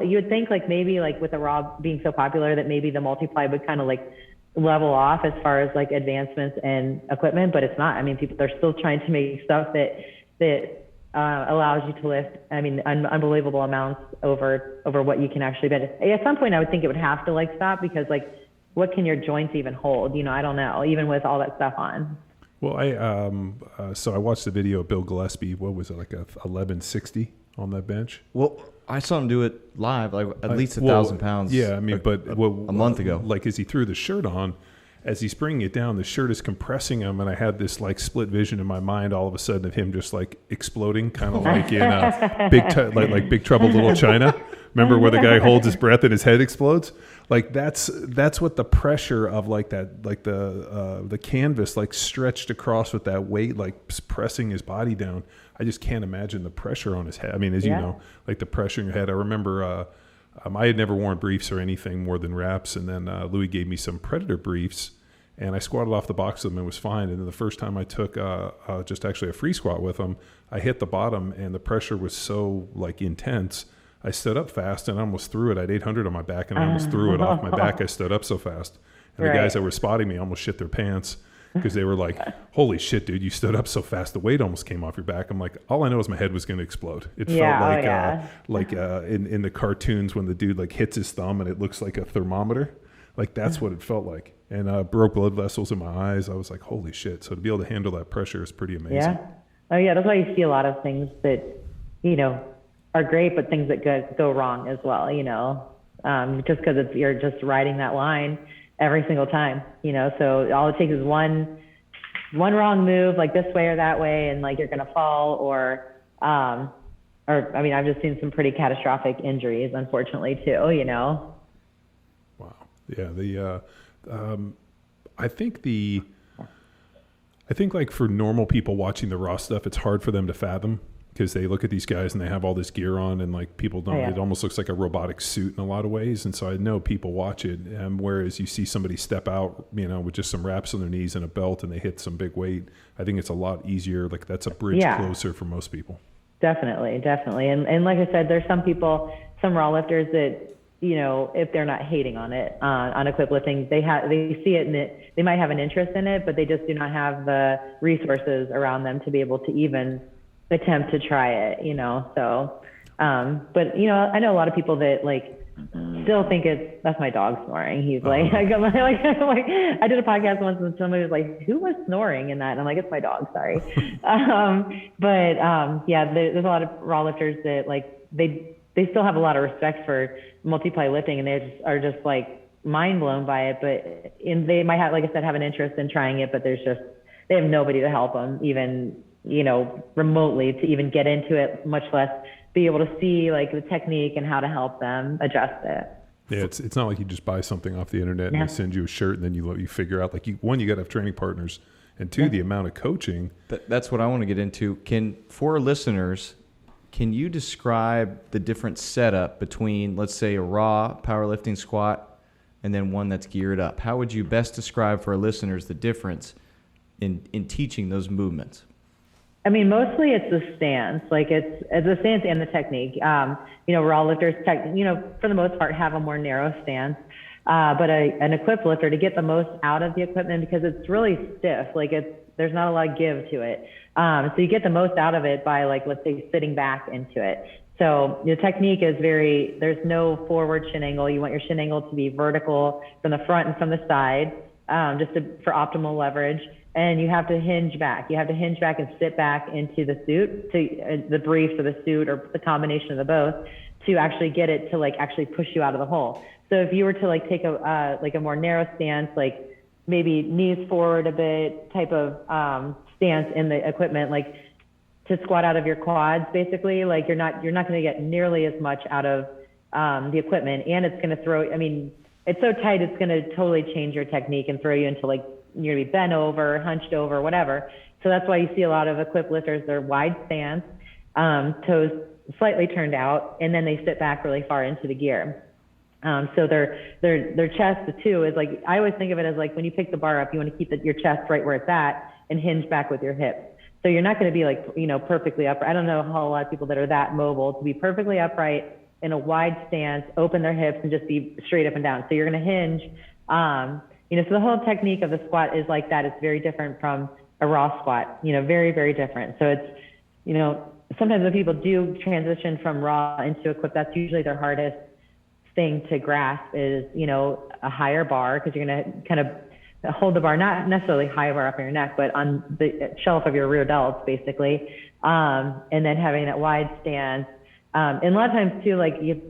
you would think like maybe like with the raw being so popular that maybe the multiply would kind of like level off as far as like advancements and equipment, but it's not. I mean, they're still trying to make stuff that allows you to lift, I mean, unbelievable amounts over what you can actually bench. At some point I would think it would have to like stop because like, what can your joints even hold? You know, I don't know, even with all that stuff on. Well, so I watched the video of Bill Gillespie. What was it, like a 1160 on that bench? Well, I saw him do it live, like at least 1,000 pounds. Yeah, I mean, but a month ago. Like as he threw the shirt on, as he's bringing it down, the shirt is compressing him, and I had this like split vision in my mind all of a sudden of him just like exploding, kind of like in like Big Trouble Little China. Remember where the guy holds his breath and his head explodes? Like that's what the pressure of like that, like the canvas like stretched across with that weight, like pressing his body down. I just can't imagine the pressure on his head. I mean, as you know, like the pressure in your head. I remember I had never worn briefs or anything more than wraps, and then Louie gave me some Predator briefs, and I squatted off the box of them and was fine. And then the first time I took just actually a free squat with them, I hit the bottom, and the pressure was so like intense. I stood up fast and I almost threw it. I had 800 on my back and I almost threw it off my back. I stood up so fast. And the guys that were spotting me almost shit their pants because they were like, holy shit, dude, you stood up so fast. The weight almost came off your back. I'm like, all I know is my head was going to explode. It felt like in the cartoons when the dude like hits his thumb and it looks like a thermometer. Like that's what it felt like. And broke blood vessels in my eyes. I was like, holy shit. So to be able to handle that pressure is pretty amazing. Yeah. Oh yeah. That's why you see a lot of things that, you know, are great, but things that go wrong as well, you know, just because you're just riding that line every single time, you know, so all it takes is one wrong move, like this way or that way, and like you're going to fall or I mean, I've just seen some pretty catastrophic injuries, unfortunately, too, you know. Wow. Yeah. I think like for normal people watching the raw stuff, it's hard for them to fathom. Because they look at these guys and they have all this gear on and like people don't, it almost looks like a robotic suit in a lot of ways. And so I know people watch it. Whereas you see somebody step out, you know, with just some wraps on their knees and a belt and they hit some big weight. I think it's a lot easier. Like that's a bridge closer for most people. Definitely. And like I said, there's some raw lifters that if they're not hating on it, on equip lifting, they see it and they might have an interest in it, but they just do not have the resources around them to be able to even attempt to try it, so, but I know a lot of people that still think that's my dog snoring. He's like, I did a podcast once and somebody was like, who was snoring in that? And I'm like, it's my dog, sorry. There's a lot of raw lifters that they still have a lot of respect for multiply lifting, and they are just mind blown by it. They might have, like I said, have an interest in trying it, but they have nobody to help them even, remotely to even get into it, much less be able to see the technique and how to help them adjust it. Yeah, it's not like you just buy something off the internet and they send you a shirt and then you figure out one, you got to have training partners, and two, the amount of coaching. That's what I want to get into. For our listeners, can you describe the different setup between, let's say, a raw powerlifting squat and then one that's geared up? How would you best describe for our listeners the difference in teaching those movements? I mean, mostly it's the stance, it's the stance and the technique. Raw lifters, for the most part, have a more narrow stance. But an equipped lifter, to get the most out of the equipment, because it's really stiff, there's not a lot of give to it. So you get the most out of it by let's say for back into it. So the technique is there's no forward shin angle. You want your shin angle to be vertical from the front and from the side, for optimal leverage. And you have to hinge back. You have to hinge back and sit back into the suit, to the briefs or the suit or the combination of the both, to actually get it to actually push you out of the hole. So if you were to take a more narrow stance, maybe knees forward a bit type of stance in the equipment, to squat out of your quads, basically, you're not going to get nearly as much out of the equipment, and it's going to throw. I mean, it's so tight, it's going to totally change your technique and throw you into you're going to be bent over, hunched over, whatever. So that's why you see a lot of equipped lifters, they're wide stance, toes slightly turned out, and then they sit back really far into the gear. So their chest too is I always think of it as when you pick the bar up, you want to keep your chest right where it's at and hinge back with your hips. So you're not going to be perfectly upright. I don't know how a lot of people that are that mobile to be perfectly upright in a wide stance, open their hips and just be straight up and down. So you're going to hinge. So the whole technique of the squat is like that. It's very different from a raw squat, very, very different. So it's, sometimes when people do transition from raw into equip, that's usually their hardest thing to grasp is, a higher bar, because you're going to kind of hold the bar, not necessarily high bar up on your neck, but on the shelf of your rear delts, basically. And then having that wide stance. And a lot of times too,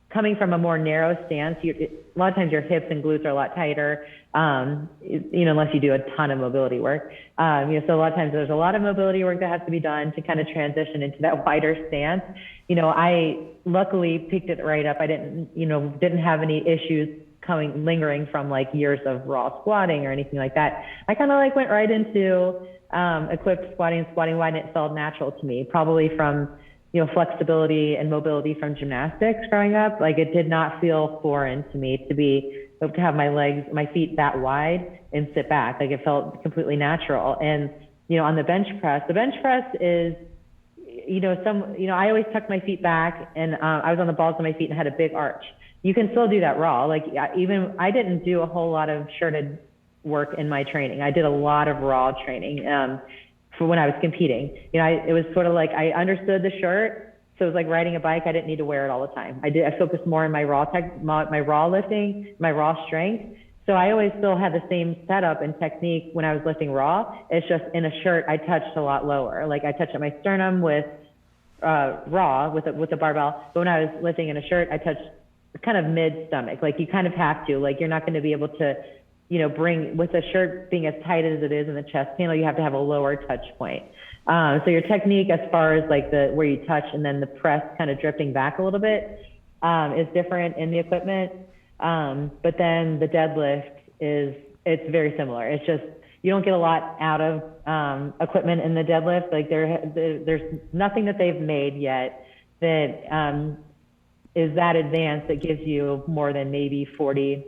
coming from a more narrow stance, a lot of times your hips and glutes are a lot tighter, unless you do a ton of mobility work. So a lot of times there's a lot of mobility work that has to be done to kind of transition into that wider stance. I luckily picked it right up. I didn't have any issues lingering from years of raw squatting or anything like that. I kind of went right into equipped squatting wide, and it felt natural to me, probably from flexibility and mobility from gymnastics growing up. It did not feel foreign to me to have my feet that wide and sit back. It felt completely natural. And, on the bench press is, I always tucked my feet back, and I was on the balls of my feet and had a big arch. You can still do that raw. I didn't do a whole lot of shirted work in my training. I did a lot of raw training. For when I was competing, it was sort of I understood the shirt. So it was riding a bike. I didn't need to wear it all the time. I focused more on my raw my raw lifting, my raw strength. So I always still had the same setup and technique when I was lifting raw. It's just in a shirt, I touched a lot lower. I touched at my sternum with raw with a barbell. But when I was lifting in a shirt, I touched kind of mid stomach. You kind of have to, you're not going to be able to, bring, with the shirt being as tight as it is in the chest panel, you have to have a lower touch point. So your technique as far as where you touch and then the press kind of drifting back a little bit is different in the equipment. But then the deadlift it's very similar. It's just, you don't get a lot out of equipment in the deadlift. There's nothing that they've made yet that is that advanced that gives you more than maybe 40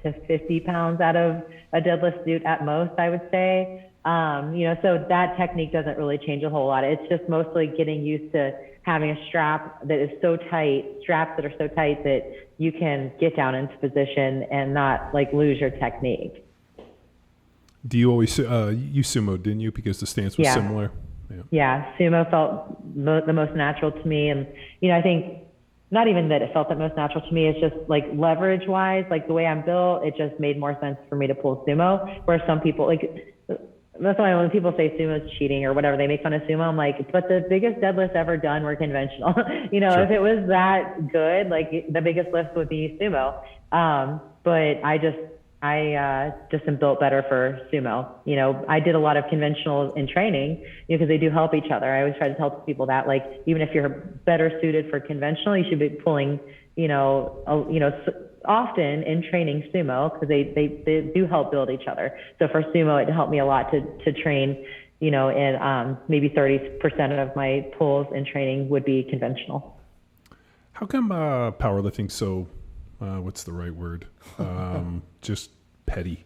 to 50 pounds out of a deadlift suit at most, I would say. So that technique doesn't really change a whole lot. It's just mostly getting used to having a strap that is so tight, straps that are so tight that you can get down into position and not like lose your technique. Do you always, you sumo, didn't you? Because the stance was similar. Yeah. Sumo felt the most natural to me. And, I think not even that it felt the most natural to me. It's just like leverage wise, like the way I'm built, it just made more sense for me to pull sumo. Where some people that's why when people say sumo is cheating or whatever, they make fun of sumo. I'm like, but the biggest deadlifts ever done were conventional. Sure. If it was that good, like the biggest lift would be sumo. But I just am built better for sumo. I did a lot of conventional in training because they do help each other. I always try to tell people that, like, even if you're better suited for conventional, you should be pulling, often in training sumo because they do help build each other. So for sumo, it helped me a lot to train, and maybe 30% of my pulls in training would be conventional. How come powerlifting so, what's the right word? Just petty.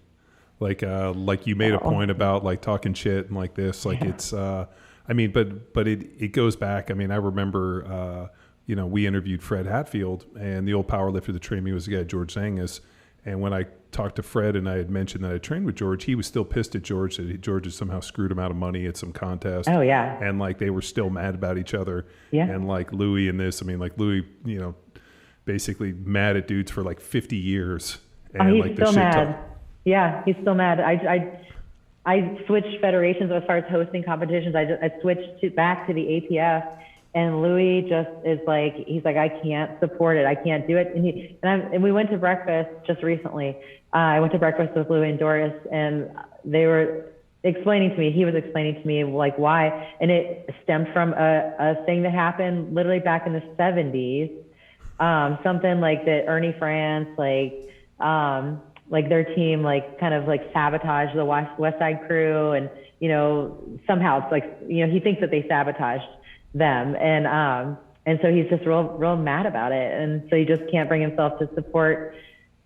Like you made a point about like talking shit and like this, like it's, but it goes back. I mean, I remember, we interviewed Fred Hatfield, and the old powerlifter that trained me was a guy, George Zangas. And when I talked to Fred and I had mentioned that I trained with George, he was still pissed at George that George had somehow screwed him out of money at some contest. Oh, yeah. And like they were still mad about each other. Yeah. And like Louie and this, Louie, basically mad at dudes for like 50 years. And he's still mad. Yeah, he's still mad. I switched federations as far as hosting competitions. I switched back to the APF. And Louie just is like, he's like, I can't support it. I can't do it. And we went to breakfast just recently. I went to breakfast with Louie and Doris, and they were explaining to me, he was explaining to me like why. And it stemmed from a thing that happened literally back in the 70s. Something like that Ernie France, like their team, like kind of like sabotaged the Westside crew. And, somehow it's like, he thinks that they sabotaged them. And so he's just real mad about it. And so he just can't bring himself to support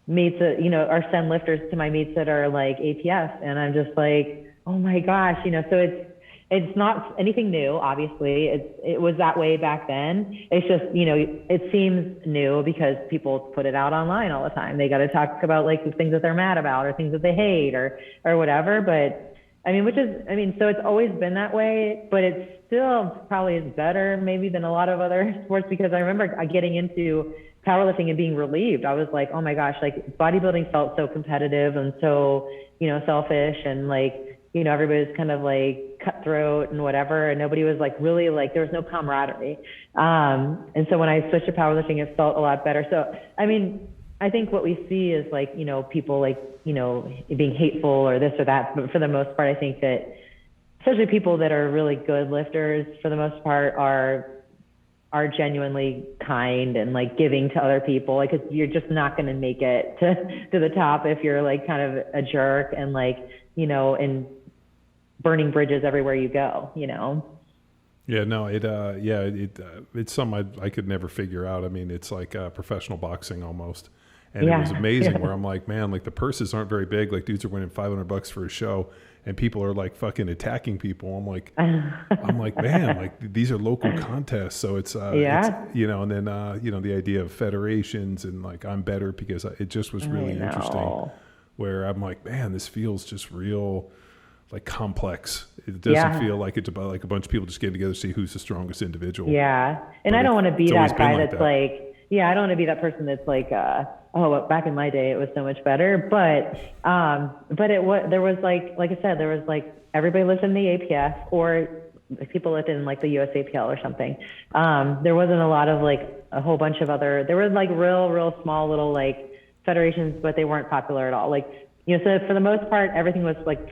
meets that, or send lifters to my meets that are like APF. And I'm just like, oh my gosh, so it's not anything new. Obviously it was that way back then. It's just, it seems new because people put it out online all the time. They got to talk about like the things that they're mad about or things that they hate or whatever. But so it's always been that way, but it still probably is better maybe than a lot of other sports, because I remember getting into powerlifting and being relieved. I was like, oh my gosh, like bodybuilding felt so competitive and so, selfish, and like, everybody was kind of like cutthroat and whatever. And nobody was like really like, there was no camaraderie. And so when I switched to powerlifting, it felt a lot better. So, I think what we see is like, people like, being hateful or this or that. But for the most part, I think that especially people that are really good lifters, for the most part, are genuinely kind and like giving to other people. Like, 'cause you're just not going to make it to the top if you're like kind of a jerk and like, and burning bridges everywhere you go, Yeah, no, it's something I could never figure out. It's like professional boxing almost. And it was amazing where I'm like, man, like the purses aren't very big. Like dudes are winning $500 for a show and people are like fucking attacking people. I'm like, man, like these are local contests. So it's, and then, the idea of federations and like, I'm better because it just was really interesting where I'm like, man, this feels just real, like complex. It doesn't feel like it's about like a bunch of people just getting together to see who's the strongest individual. Yeah. And I don't want to be that guy that's like, I don't want to be that person that's like, back in my day, it was so much better. But there was like I said, there was like, everybody lived in the APF or people lived in like the USAPL or something. There wasn't a lot of like a whole bunch of there were like real small little like federations, but they weren't popular at all. Like, so for the most part, everything was like,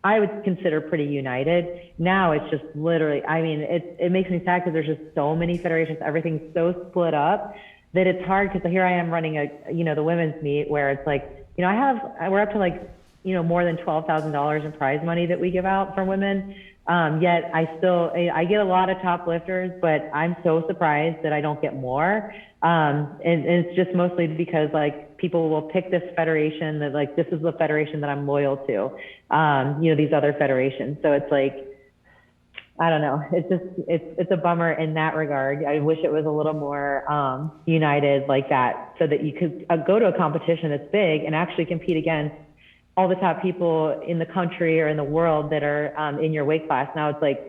I would consider pretty united. Now it's just literally, it makes me sad because there's just so many federations. Everything's so split up that it's hard, because here I am running the women's meet where it's like, we're up to like, more than $12,000 in prize money that we give out for women. Yet I get a lot of top lifters, but I'm so surprised that I don't get more. And it's just mostly because like people will pick this federation that like, this is the federation that I'm loyal to, you know, these other federations. So it's like, I don't know. It's just, it's a bummer in that regard. I wish it was a little more united like that, so that you could go to a competition that's big and actually compete against all the top people in the country or in the world that are in your weight class. Now it's like,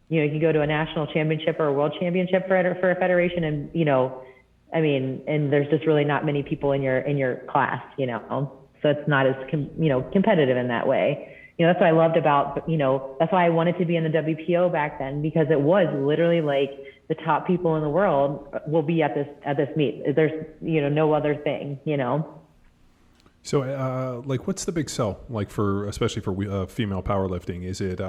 you know, you can go to a national championship or a world championship for a federation, and, you know, I mean, and there's just really not many people in your class, you know, so it's not as, you know, competitive in that way. You know, that's what I loved about, you know, that's why I wanted to be in the WPO back then, because it was literally like the top people in the world will be at this meet. There's, you know, no other thing, you know. So, like, what's the big sell, like, especially for female powerlifting? Is it,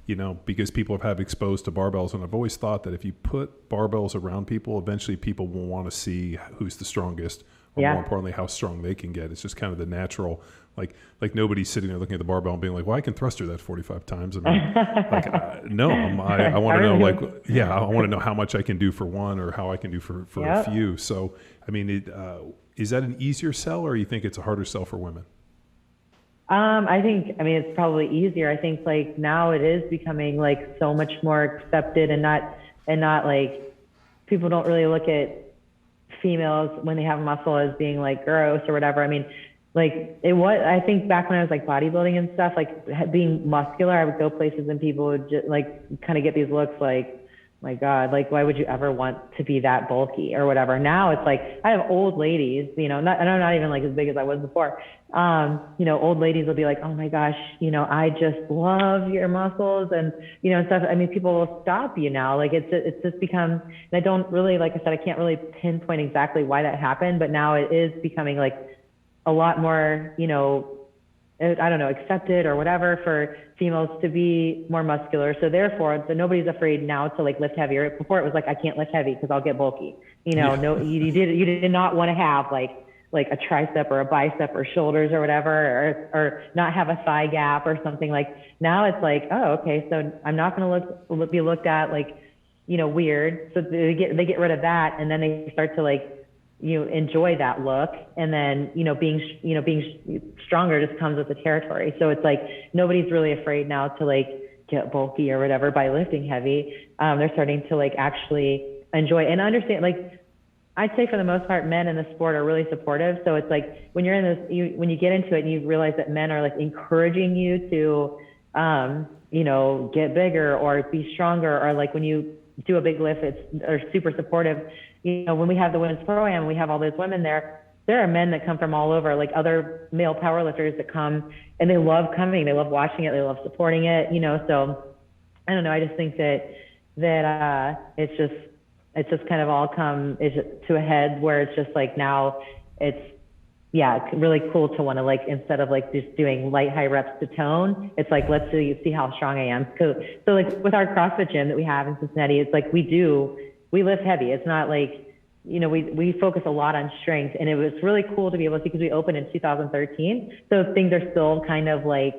you know, because people have had exposed to barbells, and I've always thought that if you put barbells around people, eventually people will want to see who's the strongest, or more importantly, how strong they can get. It's just kind of the natural, like nobody's sitting there looking at the barbell and being like, well, I can throst her that 45 times. I mean, like, no, I want to know, like, yeah, I want to know how much I can do for one, or how I can do for a few. So, I mean, is that an easier sell, or you think it's a harder sell for women? I think, I mean, it's probably easier. I think like now it is becoming like so much more accepted, and not like, people don't really look at females when they have muscle as being like gross or whatever. I mean, like I think back when I was like bodybuilding and stuff, like being muscular, I would go places and people would just like kind of get these looks like, my God, like, why would you ever want to be that bulky or whatever? Now it's like, I have old ladies, you know, and I'm not even like as big as I was before. You know, old ladies will be like, oh my gosh, you know, I just love your muscles and, you know, stuff. I mean, people will stop you now. Like it's just become, and I don't really, like I said, I can't really pinpoint exactly why that happened, but now it is becoming like a lot more, you know, I don't know, accepted or whatever for females to be more muscular. So therefore, nobody's afraid now to like lift heavier. Before it was like, I can't lift heavy because I'll get bulky. You know, no, you did not want to have like a tricep or a bicep or shoulders or whatever, or not have a thigh gap or something. Like now it's like, oh, okay, so I'm not going to be looked at like, you know, weird. So they get rid of that, and then they start to like, you enjoy that look, and then being stronger just comes with the territory. So it's like nobody's really afraid now to like get bulky or whatever by lifting heavy. They're starting to like actually enjoy and understand. Like I'd say for the most part, men in the sport are really supportive. So it's like when you're in this, when you get into it and you realize that men are like encouraging you to you know, get bigger or be stronger, or like when you do a big lift, they're super supportive. You know, when we have the women's pro-am, we have all those women there. There are men that come from all over, like other male powerlifters that come, and they love coming. They love watching it. They love supporting it. You know, so I don't know. I just think that it's just kind of all come to a head where it's just like now it's really cool to want to like, instead of like just doing light high reps to tone, it's like, let's see how strong I am. So like with our CrossFit gym that we have in Cincinnati, it's like we lift heavy. It's not like, you know, we focus a lot on strength, and it was really cool to be able to see, because we opened in 2013. So things are still kind of like,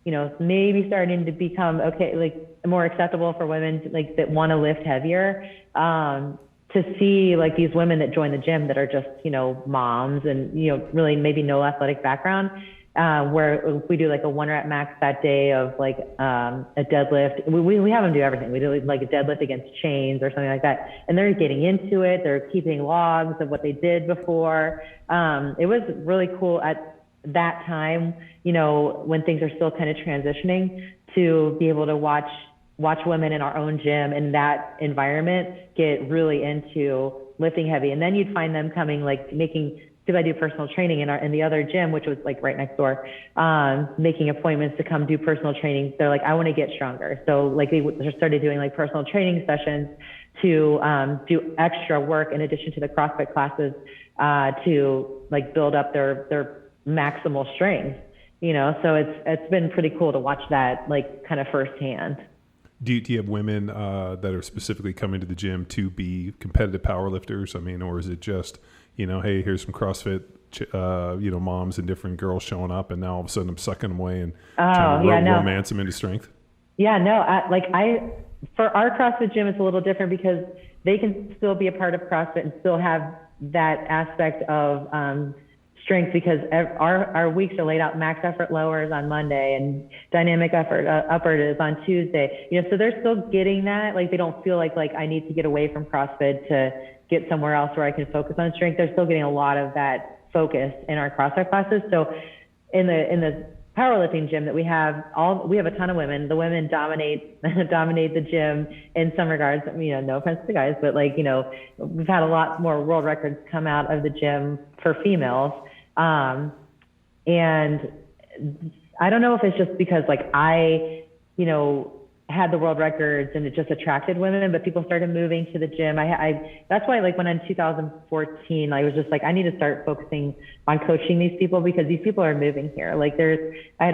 you know, maybe starting to become okay, like more acceptable for women like that want to lift heavier. To see like these women that join the gym that are just, you know, moms and, you know, really maybe no athletic background, where if we do like a 1 rep max that day of like a deadlift, we have them do everything. We do like a deadlift against chains or something like that. And they're getting into it. They're keeping logs of what they did before. It was really cool at that time, you know, when things are still kind of transitioning, to be able to watch women in our own gym in that environment get really into lifting heavy. And then you'd find them coming, like because I do personal training in the other gym, which was like right next door, making appointments to come do personal training. They're like, I want to get stronger. So like they started doing like personal training sessions to do extra work in addition to the CrossFit classes, to like build up their maximal strength, you know? So it's been pretty cool to watch that like kind of firsthand. Do you have women that are specifically coming to the gym to be competitive powerlifters? I mean, or is it just, you know, hey, here's some CrossFit, you know, moms and different girls showing up, and now all of a sudden I'm sucking them away and trying to romance them into strength? Yeah, no, for our CrossFit gym, it's a little different because they can still be a part of CrossFit and still have that aspect of strength, because our weeks are laid out. Max effort lowers on Monday and dynamic effort upper is on Tuesday. So they're still getting that. Like, they don't feel like I need to get away from CrossFit to get somewhere else where I can focus on strength. They're still getting a lot of that focus in our CrossFit classes. So in the powerlifting gym that we have a ton of women. The women dominate the gym in some regards. No offense to the guys, but we've had a lot more world records come out of the gym for females. And I don't know if it's just because I had the world records and it just attracted women, but people started moving to the gym. That's why, when in 2014, I was just I need to start focusing on coaching these people, because these people are moving here. I had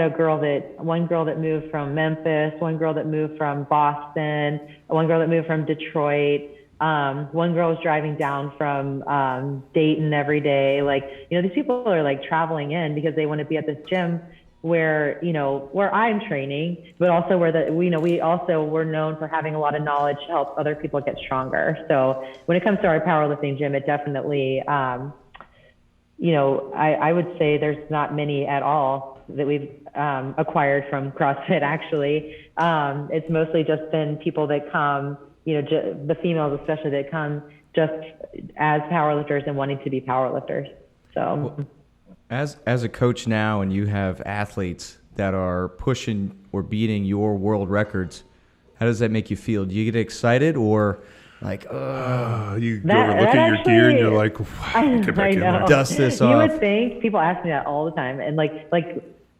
one girl that moved from Memphis, one girl that moved from Boston, one girl that moved from Detroit. One girl was driving down from Dayton every day. These people are traveling in because they want to be at this gym where I'm training, but also where we also were known for having a lot of knowledge to help other people get stronger. So when it comes to our powerlifting gym, it definitely, I would say there's not many at all that we've acquired from CrossFit, actually. It's mostly just been people that come, the females especially, that come just as powerlifters and wanting to be powerlifters. So. Well, as a coach now, and you have athletes that are pushing or beating your world records, how does that make you feel? Do you get excited, or you go over, look at your gear and you're like, get back in there. Dust this off. You would think, people ask me that all the time, and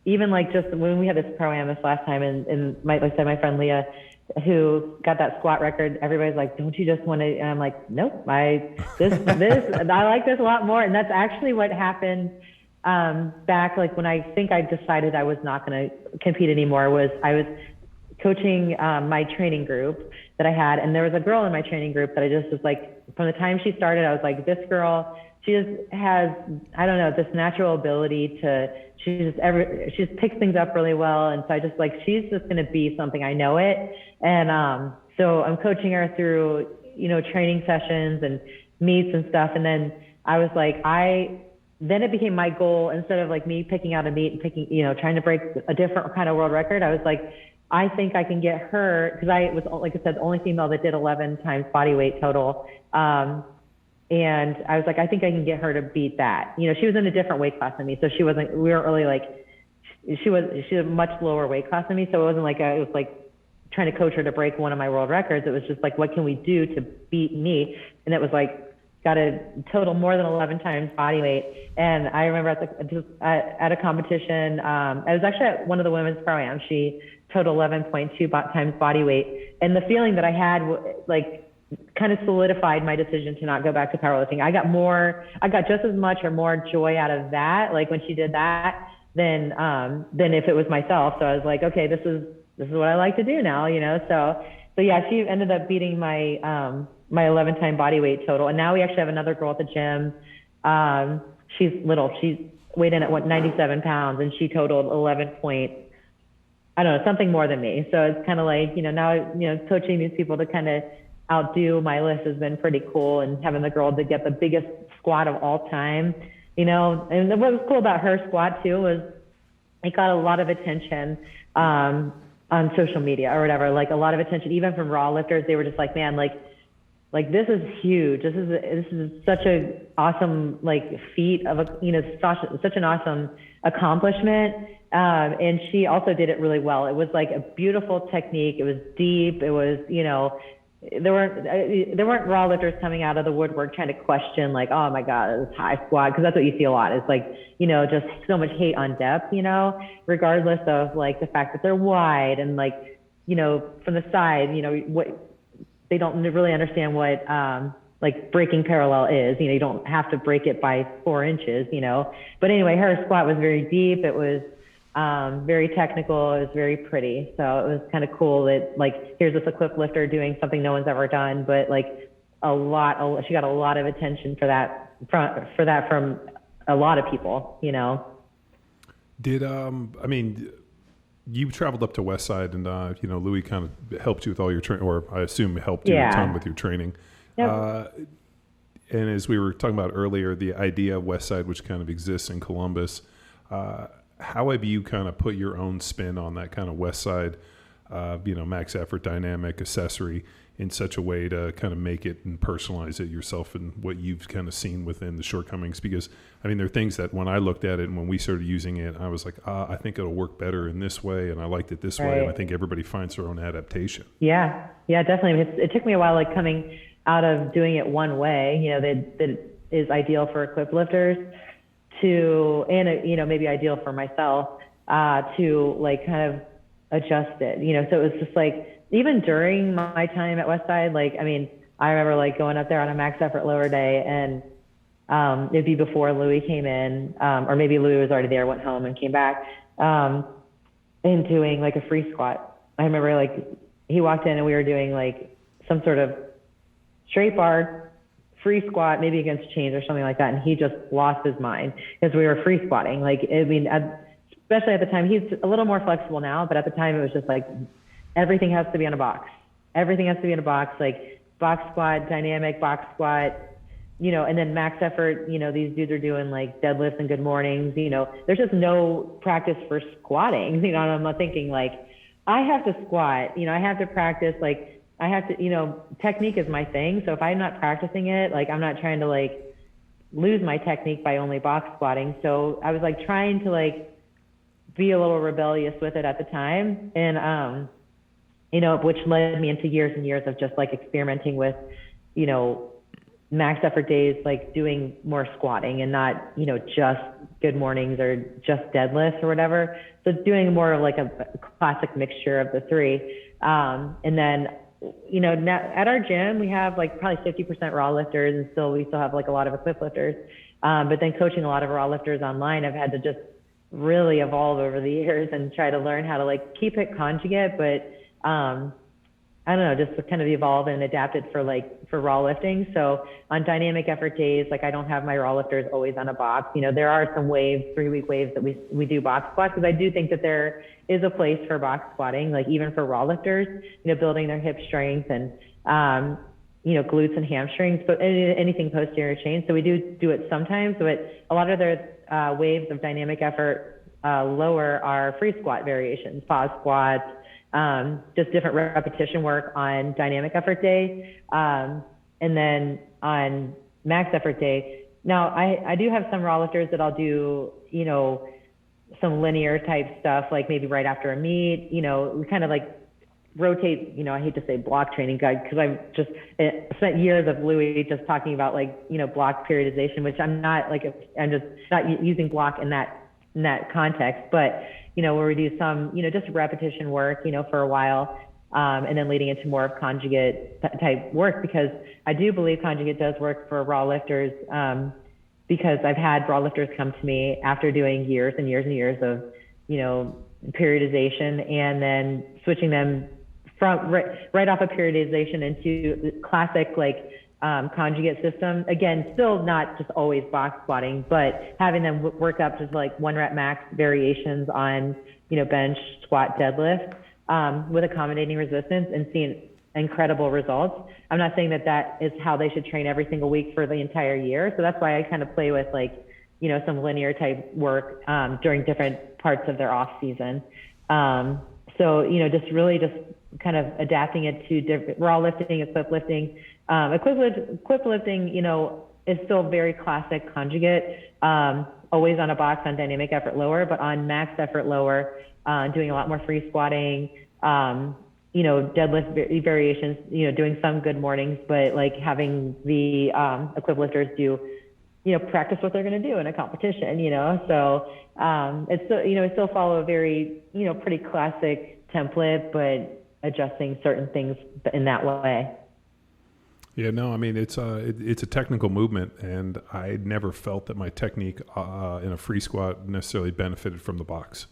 even just when we had this pro-am this last time, and my friend Leah, who got that squat record, everybody's like, don't you just want to? And I'm like, nope, I like this a lot more. And that's actually what happened back when I think I decided I was not going to compete anymore. Was I was coaching my training group that I had, and there was a girl in my training group that I just was from the time she started, I was like, this girl, she just has, I don't know, this natural ability to, she just picks things up really well. And so I just she's just going to be something, I know it. And so I'm coaching her through, training sessions and meets and stuff. And then I was then it became my goal, instead of me picking out a meet and picking, trying to break a different kind of world record. I was I think I can get her, because I was, like I said, the only female that did 11 times body weight total. And I was I think I can get her to beat that. She was in a different weight class than me. So she wasn't, we weren't really she was a much lower weight class than me. So it wasn't it was trying to coach her to break one of my world records. It was just what can we do to beat me? And it was got to total more than 11 times body weight. And I remember at a competition, I was actually at one of the women's pro-am. She totaled 11.2 times body weight. And the feeling that I had, kind of solidified my decision to not go back to powerlifting. I got just as much or more joy out of that, when she did that, than if it was myself. So I was okay, this is what I like to do now, So yeah, she ended up beating my 11-time body weight total. And now we actually have another girl at the gym. She's little. She's weighed in at 97 pounds, and she totaled 11 point, I don't know, something more than me. So it's kind of now, coaching these people to kind of outdo my list has been pretty cool, and having the girl to get the biggest squat of all time, and what was cool about her squat too was it got a lot of attention, on social media or whatever, a lot of attention, even from raw lifters. They were just man, this is huge. This is such a awesome feat of such an awesome accomplishment. And she also did it really well. It was a beautiful technique. It was deep. It was, there weren't raw lifters coming out of the woodwork trying to question oh my God, this high squat, because that's what you see a lot. It's just so much hate on depth, regardless of the fact that they're wide and from the side, what they don't really understand what breaking parallel is. You don't have to break it by 4 inches, But anyway, her squat was very deep. It was very technical. It was very pretty. So it was kind of cool that here's this equipped lifter doing something no one's ever done, but she got a lot of attention for that from a lot of people, Did you traveled up to Westside, and Louie kind of helped you with all your training, or I assume helped you a ton with your training. Yep. and as we were talking about earlier, the idea of Westside, which kind of exists in Columbus, how have you kind of put your own spin on that kind of Westside, max effort dynamic accessory in such a way to kind of make it and personalize it yourself and what you've kind of seen within the shortcomings? Because, I mean, there are things that when I looked at it and when we started using it, I was like, I think it'll work better in this way, and I liked it this way, and I think everybody finds their own adaptation. Yeah, definitely. It took me a while, like coming out of doing it one way, that is ideal for equipped lifters, and maybe ideal for myself, to like kind of adjust it, so it was just like, even during my time at Westside, I remember like going up there on a max effort lower day, and it'd be before Louie came in, or maybe Louie was already there, went home and came back, and doing like a free squat. I remember like he walked in and we were doing like some sort of straight bar free squat, maybe against chains or something like that, and he just lost his mind because we were free squatting. Especially at the time, he's a little more flexible now, but at the time it was just like, everything has to be on a box. Everything has to be in a box, like box squat, dynamic box squat, and then max effort, these dudes are doing like deadlifts and good mornings, there's just no practice for squatting, and I'm not thinking like, I have to squat, I have to practice, like I have to, technique is my thing. So if I'm not practicing it, like I'm not trying to like lose my technique by only box squatting. So I was like trying to like be a little rebellious with it at the time. And, which led me into years and years of just like experimenting with, max effort days, like doing more squatting and not, just good mornings or just deadlifts or whatever. So doing more of like a classic mixture of the three. And then, now at our gym, we have like probably 50% raw lifters, and we still have like a lot of equipped lifters. But then coaching a lot of raw lifters online, I've had to just really evolve over the years and try to learn how to like keep it conjugate, but I don't know, just to kind of evolve and adapt it for raw lifting. So on dynamic effort days, like I don't have my raw lifters always on a box. There are some waves, 3-week waves that we do box squats, because I do think that there is a place for box squatting, like even for raw lifters, building their hip strength and, glutes and hamstrings, but anything posterior chain. So we do it sometimes, but a lot of the waves of dynamic effort lower are free squat variations, pause squats, just different repetition work on dynamic effort day. And then on max effort day, now I do have some raw lifters that I'll do, some linear type stuff, like maybe right after a meet, we kind of like rotate, I hate to say block training guide, because I've just spent years of Louie just talking about like, block periodization, which I'm just not using block in that context, but where we do some, just repetition work, for a while, and then leading into more of conjugate type work, because I do believe conjugate does work for raw lifters, because I've had raw lifters come to me after doing years and years and years of, periodization, and then switching them from right off of periodization into the classic, like, conjugate system. Again, still not just always box squatting, but having them work up just like 1 rep max variations on, bench, squat, deadlift, with accommodating resistance, and seeing incredible results. I'm not saying that is how they should train every single week for the entire year. So that's why I kind of play with like, some linear type work, during different parts of their off season. So, just really just kind of adapting it to different raw lifting, equipped lifting. Equipped lifting, is still very classic conjugate, always on a box on dynamic effort lower, but on max effort lower, doing a lot more free squatting, deadlift variations, doing some good mornings, but like having the equipped lifters do, practice what they're going to do in a competition, so it's still, it still follow a very, pretty classic template, but adjusting certain things in that way. Yeah, no, I mean, it's a technical movement, and I never felt that my technique in a free squat necessarily benefited from the box.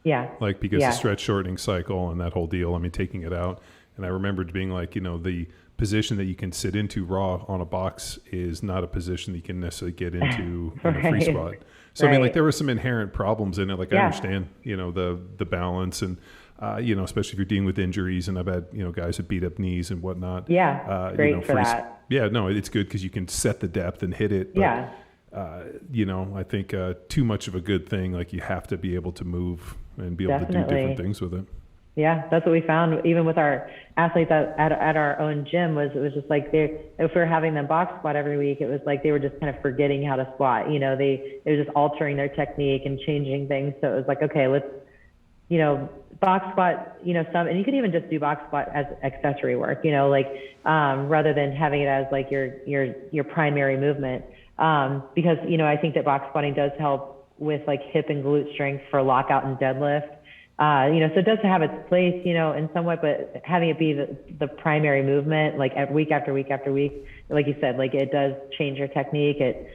Yeah. Like, because the stretch shortening cycle and that whole deal, I mean, taking it out. And I remembered being like, the position that you can sit into raw on a box is not a position that you can necessarily get into in a free squat. So, I mean, like, there were some inherent problems in it. Like, I understand, the balance and, especially if you're dealing with injuries. And I've had, guys that beat up knees and whatnot. Yeah, great for that. Yeah, no, it's good because you can set the depth and hit it. But, yeah. I think too much of a good thing, like you have to be able to move and be able to do different things with it. Yeah, that's what we found even with our athletes at our own gym was it was just like if we were having them box squat every week, it was like they were just kind of forgetting how to squat. They were just altering their technique and changing things. So it was like, okay, let's, box squat, and you could even just do box squat as accessory work, rather than having it as like your primary movement. Because, I think that box squatting does help with like hip and glute strength for lockout and deadlift. So it does have its place, in somewhat, but having it be the primary movement, like week after week after week, like you said, like it does change your technique. It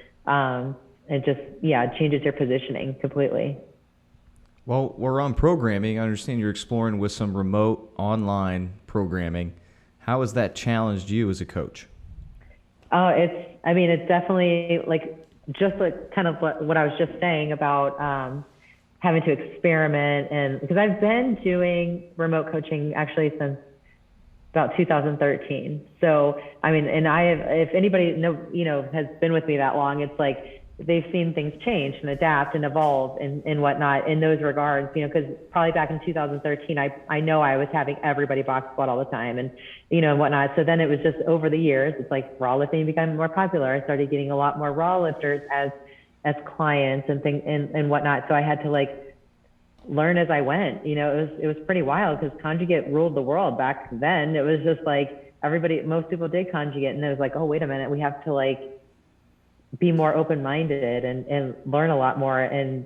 changes your positioning completely. Well, we're on programming. I understand you're exploring with some remote online programming. How has that challenged you as a coach? It's definitely just kind of what I was just saying about, having to experiment, and because I've been doing remote coaching actually since about 2013. So, and if anybody has been with me that long, it's like they've seen things change and adapt and evolve and whatnot in those regards, because probably back in 2013, I know I was having everybody box squat all the time and, and whatnot. So then it was just over the years, it's like raw lifting became more popular. I started getting a lot more raw lifters as clients and things and whatnot. So I had to learn as I went. It was pretty wild because conjugate ruled the world back then. It was just like most people did conjugate, and it was like, oh, wait a minute, we have to be more open-minded and learn a lot more and,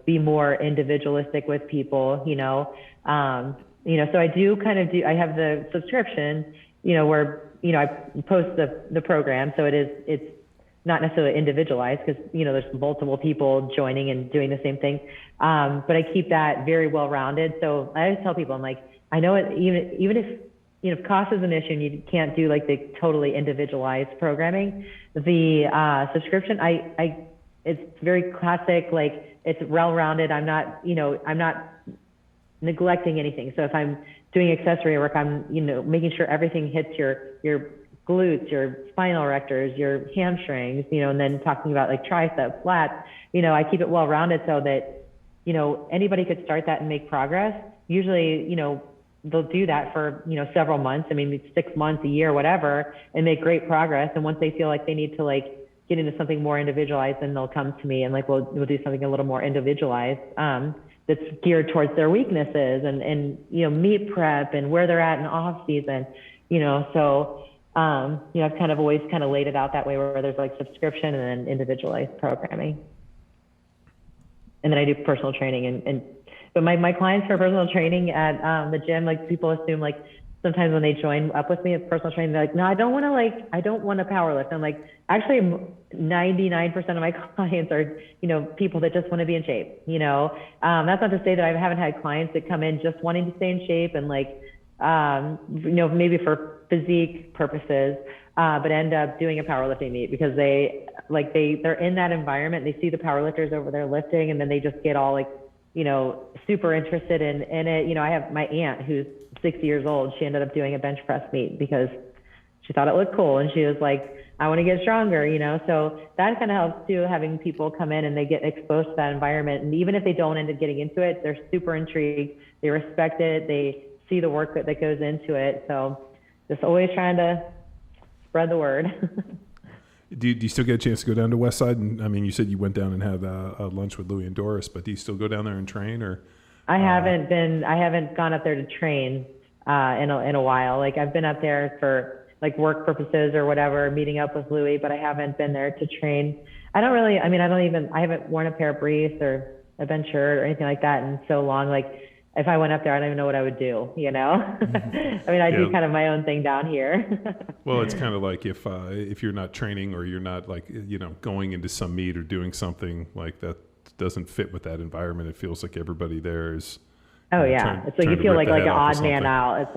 be more individualistic with people, so I do I have the subscription, where, I post the program. So it's not necessarily individualized because, there's multiple people joining and doing the same thing. But I keep that very well-rounded. So I always tell people, I'm like, I know it, even if cost is an issue and you can't do the totally individualized programming, the subscription, it's very classic, it's well-rounded. I'm not neglecting anything. So if I'm doing accessory work, I'm, making sure everything hits your glutes, your spinal erectors, your hamstrings, and then talking about triceps, lats, I keep it well-rounded so that, anybody could start that and make progress. Usually, they'll do that for, several months. 6 months, a year, whatever, and make great progress. And once they feel like they need to get into something more individualized, then they'll come to me and we'll do something a little more individualized, that's geared towards their weaknesses and, meet prep and where they're at in off season, so, I've kind of always laid it out that way where there's subscription and then individualized programming. And then I do personal training but my clients for personal training at the gym, people assume sometimes when they join up with me at personal training, they're like, no, I don't want to power lift. I'm like, actually 99% of my clients are, people that just want to be in shape, that's not to say that I haven't had clients that come in just wanting to stay in shape and maybe for physique purposes, but end up doing a powerlifting meet because they're in that environment. They see the powerlifters over there lifting, and then they just get all super interested in it. I have my aunt who's 60 years old. She ended up doing a bench press meet because she thought it looked cool, and she was like, I want to get stronger, so that kind of helps too, having people come in and they get exposed to that environment. And even if they don't end up getting into it, they're super intrigued. They respect it. They see the work that goes into it. So just always trying to spread the word. Do you still get a chance to go down to Westside? And you said you went down and had a lunch with Louie and Doris, but do you still go down there and train? Or I haven't gone up there to train in a while. I've been up there for work purposes or whatever, meeting up with Louie, but I haven't been there to train. I haven't worn a pair of briefs or a bench shirt or anything like that in so long. If I went up there, I don't even know what I would do, Mm-hmm. I do kind of my own thing down here. Well, it's kind of like if you're not training or you're not going into some meet or doing something that doesn't fit with that environment, it feels like everybody there is. Oh yeah. It's you feel like an odd man out. It's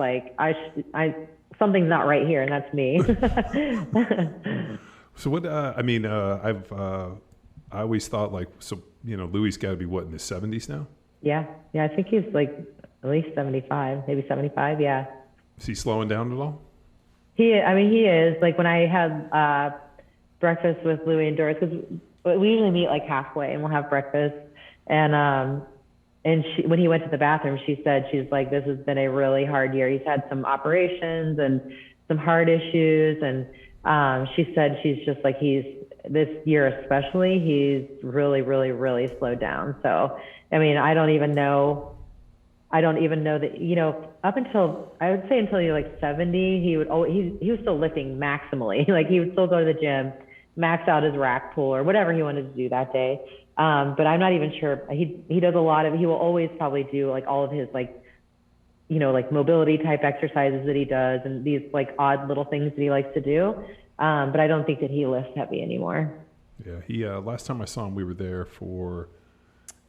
I something's not right here, and that's me. So what, I always thought Louie's got to be in his 70s now? Yeah. I think he's at least 75, maybe 75. Yeah. Is he slowing down at all? He is. Like when I had breakfast with Louie and Doris, because we usually meet like halfway and we'll have breakfast. And when he went to the bathroom, she said, she's like, this has been a really hard year. He's had some operations and some heart issues. And she said, she's just like, this year especially, he's really, really, really slowed down. So, I mean, I don't even know that, you know, up until, I would say until you're like 70, he was still lifting maximally. Like he would still go to the gym, max out his rack pull or whatever he wanted to do that day. But I'm not even sure. He does a lot of, he will always probably do like all of his like, you know, like mobility type exercises that he does and these like odd little things that he likes to do. But I don't think that he lifts heavy anymore. Yeah. He, last time I saw him, we were there for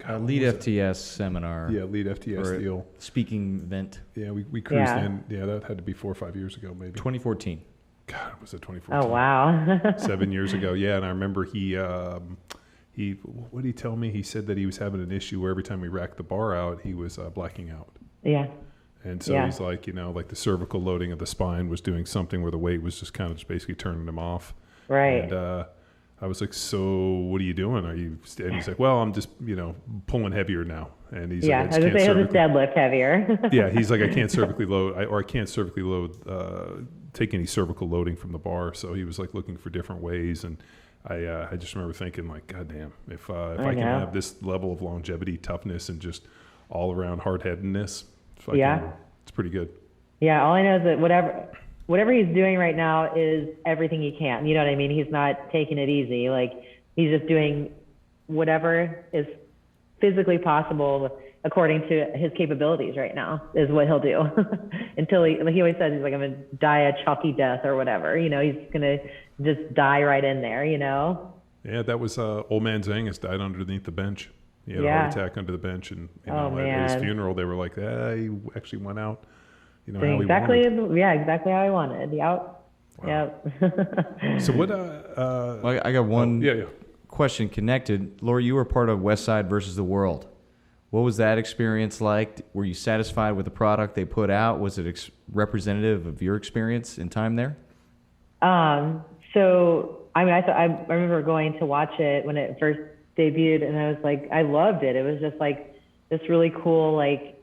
Lead FTS seminar. Yeah. Lead FTS deal. Speaking event. Yeah. We cruised in. Yeah. That had to be 4 or 5 years ago, maybe. 2014. God, was it 2014? Oh, wow. 7 years ago. Yeah. And I remember he, what did he tell me? He said that he was having an issue where every time we racked the bar out, he was blacking out. Yeah. And so he's like, you know, like the cervical loading of the spine was doing something where the weight was just kind of just basically turning him off. Right. And I was like, so what are you doing? And he's like, well, I'm just, you know, pulling heavier now. And he's like, I was going to say he'll just deadlift heavier. Yeah. He's like, I can't cervically load, I can't cervically load, take any cervical loading from the bar. So he was like looking for different ways. And I just remember thinking like, God damn, if I can have this level of longevity, toughness, and just all around hard-headedness, it's pretty good. Yeah. All I know is that whatever he's doing right now is everything he can. You know what I mean? He's not taking it easy. Like he's just doing whatever is physically possible according to his capabilities right now is what he'll do until he always says, he's like, I'm going to die a chalky death or whatever, you know, he's going to just die right in there, you know? Yeah. That was, old man Zangus died underneath the bench. He had a heart attack under the bench, and you know, at his funeral, they were like, he actually went out, you know, exactly, how he wanted. Yeah, exactly how he wanted. Wow. Yep. So what, well, I got one question connected. Laura, you were part of Westside versus the World. What was that experience like? Were you satisfied with the product they put out? Was it representative of your experience in time there? So, I mean, I remember going to watch it when it first debuted, and I was like, I loved it. It was just like this really cool, like,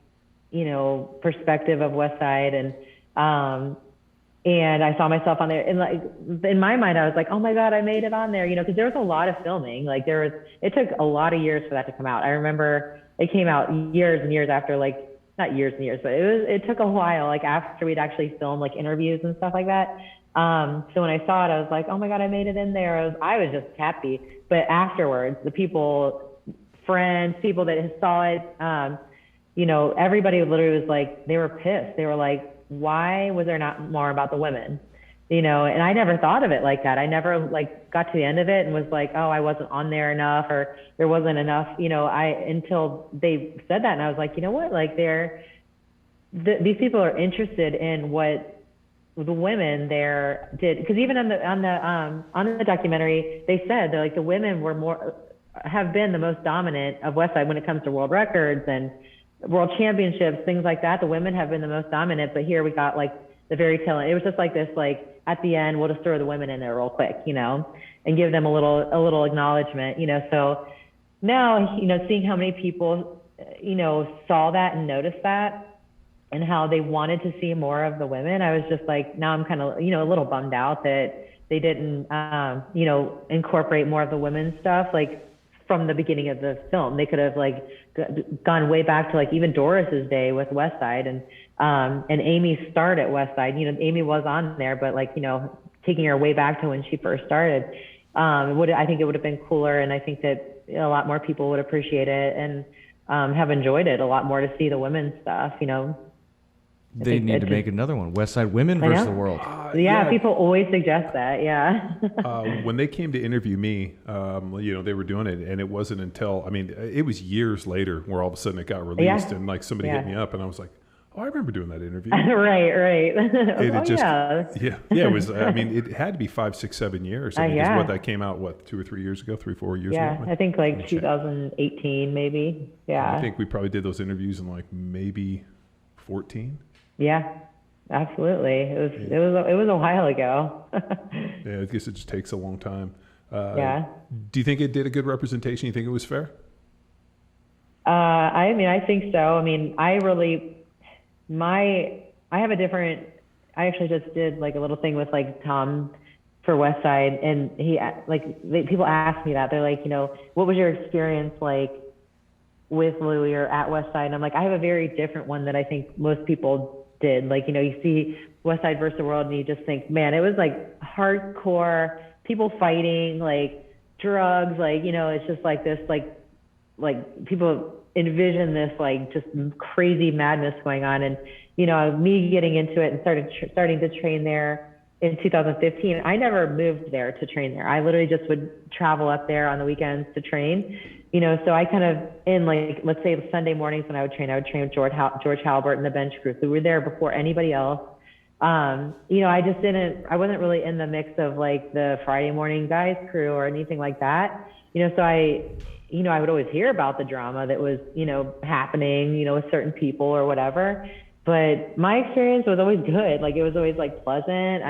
you know, perspective of Westside, and I saw myself on there, and like in my mind, I was like, oh my God, I made it on there, you know, because there was a lot of filming. Like it took a lot of years for that to come out. I remember it came out years and years after, like not years and years, but it took a while, like after we'd actually filmed like interviews and stuff like that. So when I saw it, I was like, oh my God, I made it in there. I was just happy. But afterwards, the people, friends, people that saw it, you know, everybody literally was like, they were pissed. They were like, why was there not more about the women? You know, and I never thought of it like that. I never like got to the end of it and was like, oh, I wasn't on there enough, or there wasn't enough, you know, until they said that. And I was like, you know what, like these people are interested in what the women there did, because even on the documentary, they said they're like, the women have been the most dominant of Westside when it comes to world records and world championships, things like that. The women have been the most dominant, but here we got like the very tail end. It was just like this, like at the end, we'll just throw the women in there real quick, you know, and give them a little acknowledgement, you know. So now, you know, seeing how many people, you know, saw that and noticed that, and how they wanted to see more of the women, I was just like, now I'm kind of, you know, a little bummed out that they didn't, you know, incorporate more of the women's stuff, like from the beginning of the film. They could have like gone way back to like even Doris's day with Westside and Amy's start at Westside. You know, Amy was on there, but like, you know, taking her way back to when she first started, I think it would have been cooler. And I think that a lot more people would appreciate it and have enjoyed it a lot more to see the women's stuff, you know. They need to make another one. Westside Women versus the World. Yeah, people always suggest that. Yeah. When they came to interview me, you know, they were doing it, and it wasn't until, I mean, it was years later where all of a sudden it got released, and like somebody hit me up, and I was like, oh, I remember doing that interview. Right. It was, I mean, it had to be 5, 6, 7 years. I mean, because that came out, 2 or 3 years ago, 3, 4 years ago? Yeah, I think like 2018 maybe. Yeah. I think we probably did those interviews in like maybe 14? Yeah, absolutely. It was a while ago. Yeah, I guess it just takes a long time. Yeah. Do you think it did a good representation? You think it was fair? I mean, I think so. I mean, I actually just did like a little thing with like Tom for Westside, and people ask me that. They're like, what was your experience like with Louie or at Westside? And I'm like, I have a very different one that I think most people did. Like, you see Westside versus the World and you just think, man, it was like hardcore, people fighting, like drugs, like, it's just like this, like people envision this like just crazy madness going on. And, me getting into it and starting to train there in 2015, I never moved there to train there. I literally just would travel up there on the weekends to train, so I kind of, in like, let's say Sunday mornings when I would train with George Halbert and the bench group. We were there before anybody else. I wasn't really in the mix of like the Friday morning guys crew or anything like that. So I would always hear about the drama that was, happening, with certain people or whatever. But my experience was always good. Like, it was always like pleasant.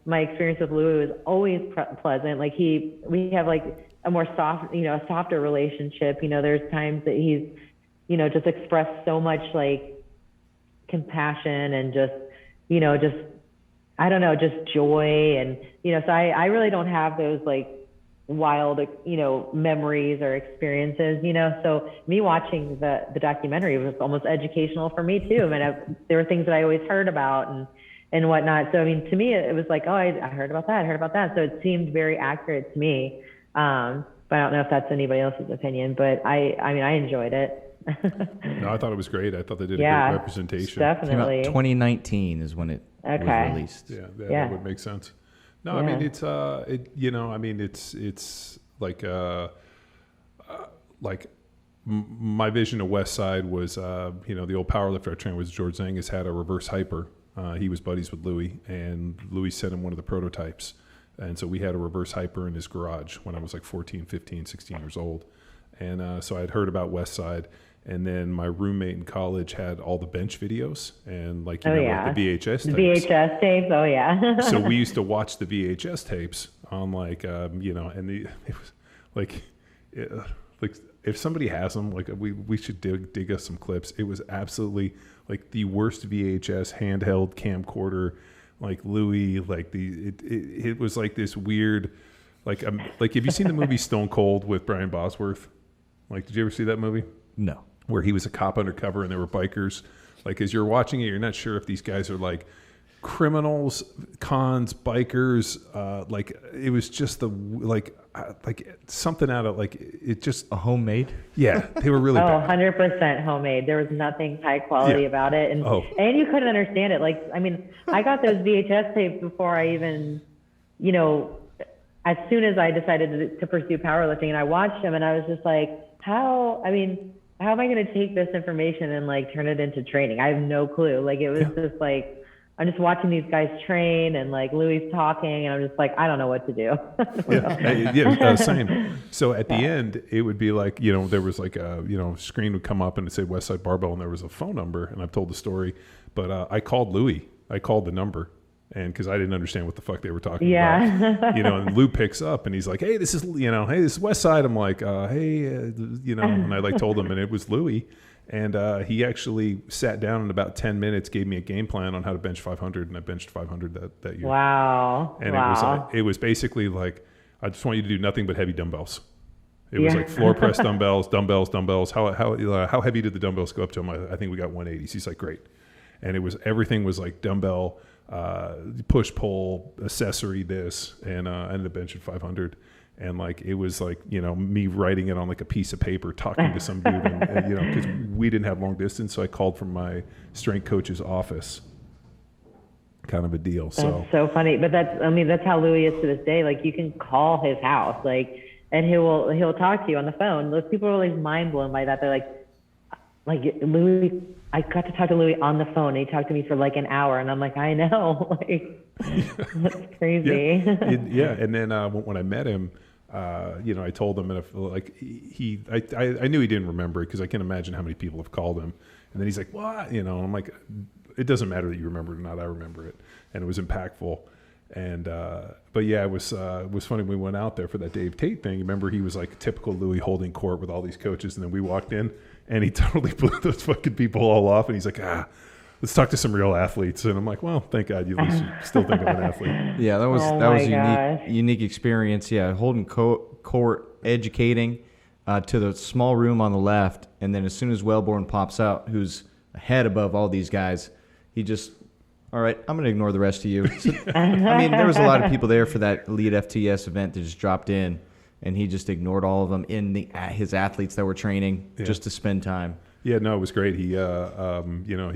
My experience with Louie was always pleasant. Like we have like a more a softer relationship. There's times that he's, just expressed so much like compassion and just, I don't know, just joy. And, so I really don't have those like wild, memories or experiences, so me watching the documentary was almost educational for me too. I mean, there were things that I always heard about and whatnot. So, I mean, to me, it was like, oh, I heard about that. So it seemed very accurate to me. But I don't know if that's anybody else's opinion, but I mean, I enjoyed it. No, I thought it was great. I thought they did a great representation. Definitely. 2019 is when it was released. Yeah, that would make sense. No, I mean, it's it's like my vision of Westside was, the old powerlifter I trained with, George Zangus, had a reverse hyper. He was buddies with Louie, and Louie sent him one of the prototypes. And so we had a reverse hyper in his garage when I was like 14, 15, 16 years old. And so I'd heard about Westside. And then my roommate in college had all the bench videos and like the VHS tapes. VHS tapes, oh yeah. So we used to watch the VHS tapes on like, it was like if somebody has them, like we should dig us some clips. It was absolutely like the worst VHS handheld camcorder, like Louie, like it was like this weird, like have you seen the movie Stone Cold with Brian Bosworth? Like, did you ever see that movie? No. Where he was a cop undercover and there were bikers. Like, as you're watching it, you're not sure if these guys are like criminals, cons, bikers. Like, it was just like something out of like it just a homemade. Yeah, they were really bad. 100% homemade. There was nothing high quality about it, and you couldn't understand it. Like, I mean, I got those VHS tapes before I even, as soon as I decided to pursue powerlifting, and I watched them, and I was just like, how am I going to take this information and like turn it into training? I have no clue. Like, it was just like, I'm just watching these guys train and like Louie's talking and I'm just like, I don't know what to do. Same. So at the end, it would be like, there was like a, screen would come up and it said Westside Barbell and there was a phone number, and I've told the story, but I called Louie. I called the number. And because I didn't understand what the fuck they were talking about, and Lou picks up and he's like, hey, this is Westside. I'm like, and I like told him, and it was Louie. And he actually sat down in about 10 minutes, gave me a game plan on how to bench 500, and I benched 500 that year. Wow. And it was basically like, I just want you to do nothing but heavy dumbbells. It was like floor press dumbbells. How heavy did the dumbbells go up to him? I think we got 180s. He's like, great. And everything was like dumbbell, push pull, accessory this, and I ended up benching 500. And like, it was like, me writing it on like a piece of paper, talking to some dude, and because we didn't have long distance. So I called from my strength coach's office, kind of a deal. That's so funny. But that's how Louie is to this day. Like, you can call his house, like, and he'll talk to you on the phone. Those people are always mind blown by that. They're like Louie, I got to talk to Louie on the phone. And he talked to me for like an hour, and I'm like, I know, like, that's crazy. Yeah. And then when I met him, I told him, and I knew he didn't remember it because I can imagine how many people have called him. And then he's like, what? I'm like, it doesn't matter that you remember it or not. I remember it. And it was impactful. And, but yeah, it was funny. We went out there for that Dave Tate thing. Remember, he was like typical Louie holding court with all these coaches. And then we walked in and he totally blew those fucking people all off. And he's like, let's talk to some real athletes. And I'm like, well, thank God you at least still think of an athlete. Yeah, that was a unique experience. Yeah, holding court, educating to the small room on the left. And then as soon as Wellborn pops out, who's ahead above all these guys, he just, all right, I'm going to ignore the rest of you. So, I mean, there was a lot of people there for that Elite FTS event that just dropped in, and he just ignored all of them his athletes that were training just to spend time. Yeah, no, it was great. He, he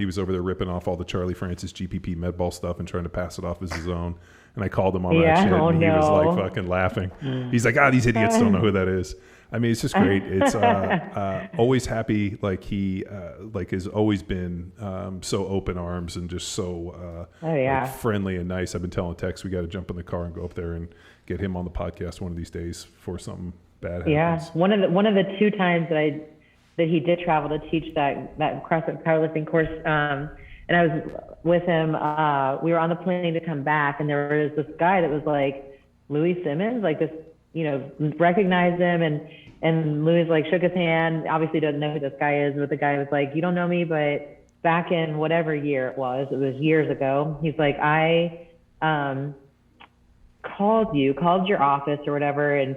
was over there ripping off all the Charlie Francis GPP med ball stuff and trying to pass it off as his own. And I called him on that shit, and he was like fucking laughing. He's like, these idiots don't know who that is. I mean, it's just great. It's always happy. Like he has always been so open arms and just so friendly and nice. I've been telling Tex we got to jump in the car and go up there and get him on the podcast one of these days before something bad happens. Yeah, one of the 2 times that he did travel to teach that CrossFit powerlifting course, and I was with him. We were on the plane to come back, and there was this guy that was like Louie Simmons, like this, recognized him, and Louis like shook his hand. Obviously doesn't know who this guy is, but the guy was like, you don't know me, but back in whatever year it was years ago. He's like, I called your office or whatever, and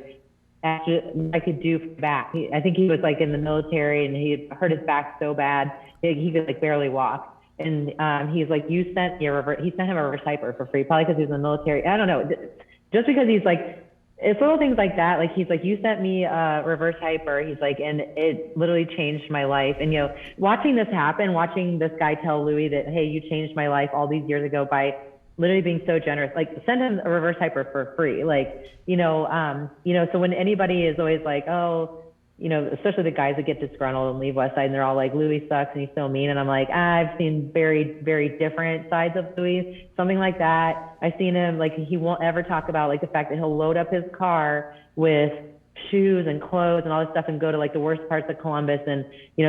asked what I could do for back. I think he was like in the military, and he had hurt his back so bad he could like barely walk. And he's like, he sent him a reverse hyper for free, probably because he was in the military. I don't know, just because he's like, it's little things like that. Like he's like, you sent me a reverse hyper. He's like, and it literally changed my life. And watching this happen, watching this guy tell Louie that, hey, you changed my life all these years ago by literally being so generous. Like send him a reverse hyper for free. Like so when anybody is always like, especially the guys that get disgruntled and leave Westside, and they're all like, Louie sucks and he's so mean. And I'm like, I've seen very, very different sides of Louie. Something like that. I've seen him, like, he won't ever talk about like the fact that he'll load up his car with shoes and clothes and all this stuff and go to like the worst parts of Columbus and,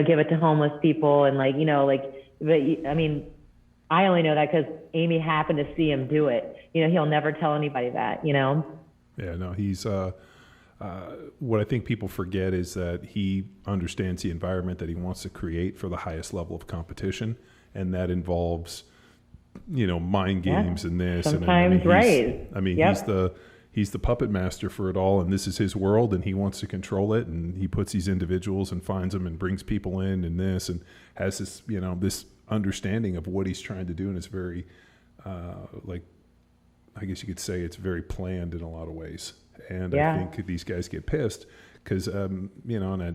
give it to homeless people. And but I mean, I only know that because Amy happened to see him do it. He'll never tell anybody that, Yeah, no, he's, what I think people forget is that he understands the environment that he wants to create for the highest level of competition. And that involves, mind games and this. Sometimes, he's the puppet master for it all. And this is his world and he wants to control it. And he puts these individuals and finds them and brings people in and this and has this, this understanding of what he's trying to do. And it's very, I guess you could say it's very planned in a lot of ways. And I think these guys get pissed because, and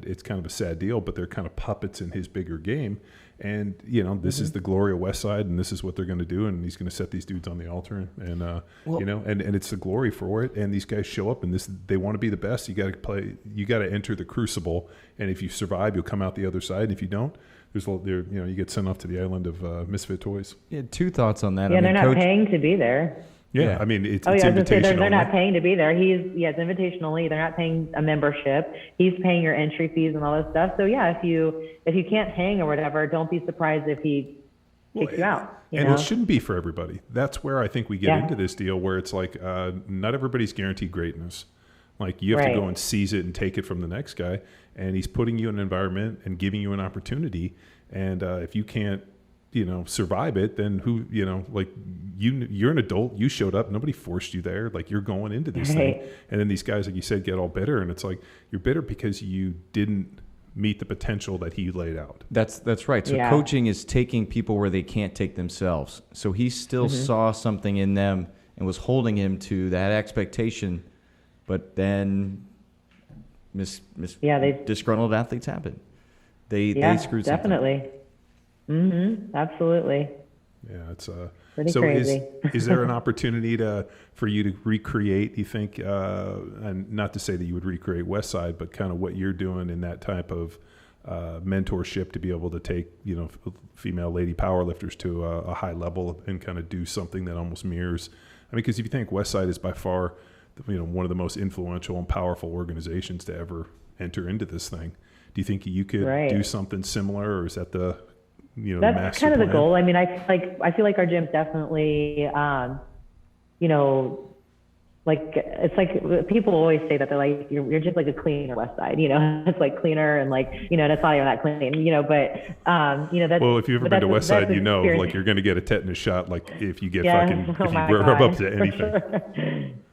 it's kind of a sad deal, but they're kind of puppets in his bigger game. And, this is the glory of Westside and this is what they're going to do. And he's going to set these dudes on the altar and, and it's the glory for it. And these guys show up and they want to be the best. You got to enter the crucible. And if you survive, you'll come out the other side. And if you don't, you get sent off to the island of misfit toys. Yeah. 2 thoughts on that. Yeah, they're not paying to be there. Yeah, I mean, it's invitational. They're not paying to be there. It's invitational only. They're not paying a membership. He's paying your entry fees and all this stuff. So yeah, if you can't hang or whatever, don't be surprised if he kicks you out. It shouldn't be for everybody. That's where I think we get into this deal where it's like not everybody's guaranteed greatness. Like you have to go and seize it and take it from the next guy. And he's putting you in an environment and giving you an opportunity. And if you can't, survive it, then who, you're an adult, you showed up, nobody forced you there. Like you're going into this thing. And then these guys, like you said, get all bitter. And it's like, you're bitter because you didn't meet the potential that he laid out. That's right. So coaching is taking people where they can't take themselves. So he still saw something in them and was holding him to that expectation. But then disgruntled athletes happen. They screwed something. Definitely. Absolutely. Yeah, it's pretty crazy. Is there an opportunity for you to recreate, you think, and not to say that you would recreate Westside, but kind of what you're doing in that type of mentorship to be able to take, female lady powerlifters to a high level and kind of do something that almost mirrors. I mean, because if you think Westside is by far one of the most influential and powerful organizations to ever enter into this thing. Do you think you could do something similar, or is that the the that's master kind of plan? the goal? I mean, I feel like our gym's definitely, like it's like people always say that they're like you're just like a cleaner Westside, it's like cleaner and like and it's not even that clean, but that's, well, if you've ever been to Westside, like you're going to get a tetanus shot, like if you get if you rub up to anything. Sure.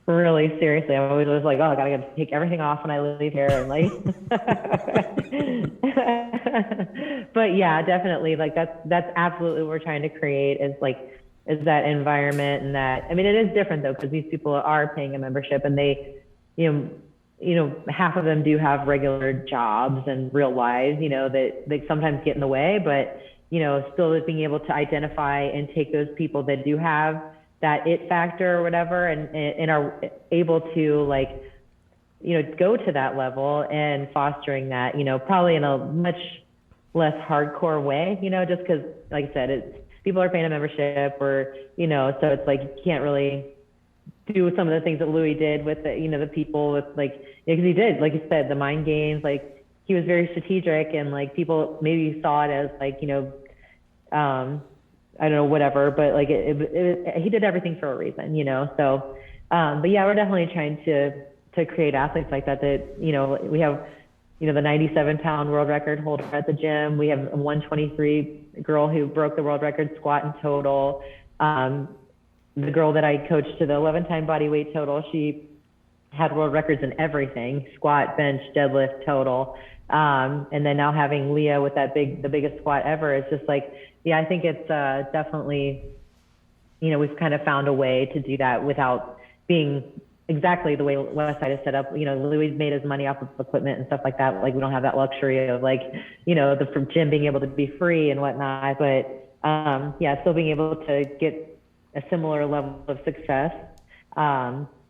Really, seriously, I'm always like, oh, I gotta take everything off when I leave here, and like, but yeah, definitely, like that's absolutely what we're trying to create is that environment. And that, I mean, it is different though, because these people are paying a membership, and they, half of them do have regular jobs and real lives, that they sometimes get in the way, but, still being able to identify and take those people that do have that it factor or whatever, and are able to go to that level and fostering that, probably in a much less hardcore way, just because, like I said, people are paying a membership, or, so it's like you can't really do some of the things that Louie did with the people with because he did, like you said, the mind games, he was very strategic, and people maybe saw it as I don't know, whatever, but he did everything for a reason, so, but yeah, we're definitely trying to create athletes like that, we have, the 97-pound world record holder at the gym. We have a 123 girl who broke the world record squat in total. The girl that I coached to the 11-time bodyweight total, she had world records in everything: squat, bench, deadlift, total. And then now having Leah with the biggest squat ever, it's just I think it's definitely, we've kind of found a way to do that without being exactly the way Westside is set up. Louis made his money off of equipment and stuff like that. We don't have that luxury of the gym being able to be free and whatnot, but still being able to get a similar level of success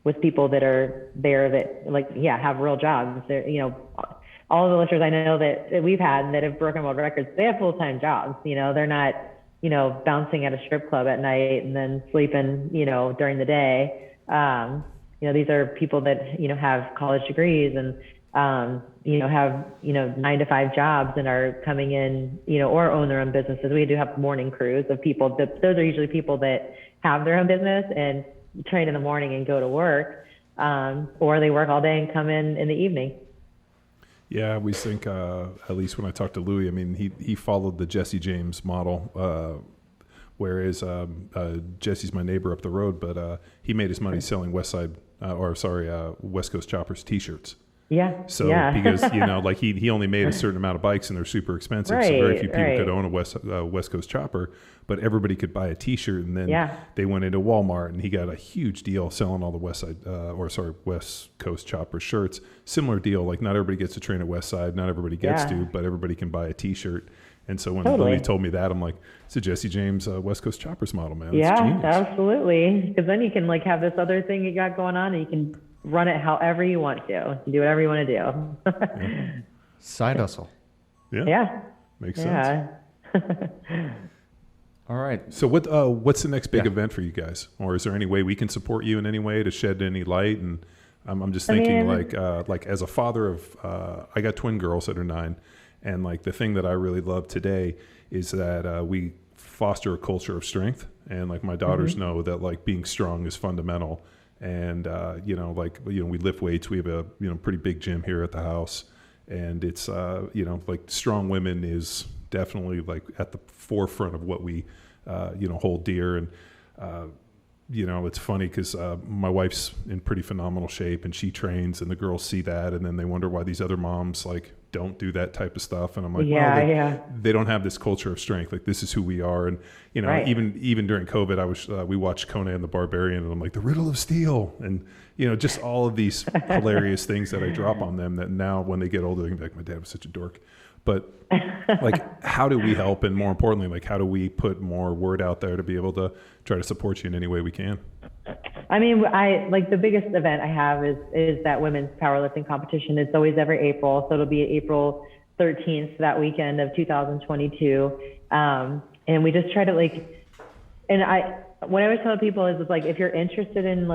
with people that are there that have real jobs. All of the lifters I know that we've had that have broken world records, they have full-time jobs. They're not, bouncing at a strip club at night and then sleeping, during the day. These are people that, have college degrees and, have, 9-to-5 jobs and are coming in, or own their own businesses. We do have morning crews of people those are usually people that have their own business and train in the morning and go to work, or they work all day and come in the evening. Yeah, we think, at least when I talked to Louie, I mean, he followed the Jesse James model, whereas Jesse's my neighbor up the road, but he made his money selling West Coast Choppers T-shirts. Yeah. So because he only made a certain amount of bikes and they're super expensive, so very few people could own a West Coast Chopper, but everybody could buy a T-shirt. And then they went into Walmart and he got a huge deal selling all the West Coast Chopper shirts. Similar deal, not everybody gets to train at Westside, not everybody gets to, but everybody can buy a T-shirt. And so when Louie told me that, I'm like, it's a Jesse James West Coast Choppers model, man. It's genius. Absolutely. Because then you can have this other thing you got going on, and you can run it however you want to. You can do whatever you want to do. Side hustle. Yeah. Makes sense. All right. So what's the next big event for you guys? Or is there any way we can support you in any way to shed any light? And I'm just thinking as a father of, I got twin girls that are 9. And the thing that I really love today is that we foster a culture of strength. And my daughters know that being strong is fundamental. And, we lift weights. We have a, pretty big gym here at the house. And it's, strong women is definitely at the forefront of what we, hold dear. And, it's funny because my wife's in pretty phenomenal shape and she trains, and the girls see that. And then they wonder why these other moms don't do that type of stuff. And I'm like, they don't have this culture of strength. This is who we are. And, even during COVID, we watched Conan the Barbarian, and I'm like, the riddle of steel. And, just all of these hilarious things that I drop on them that now when they get older, they can be like, my dad was such a dork. But how do we help? And more importantly, how do we put more word out there to be able to try to support you in any way we can? I mean, the biggest event I have is that women's powerlifting competition. It's always every April. So it'll be April 13th, that weekend of 2022. And we just try to what I always tell people is if you're interested in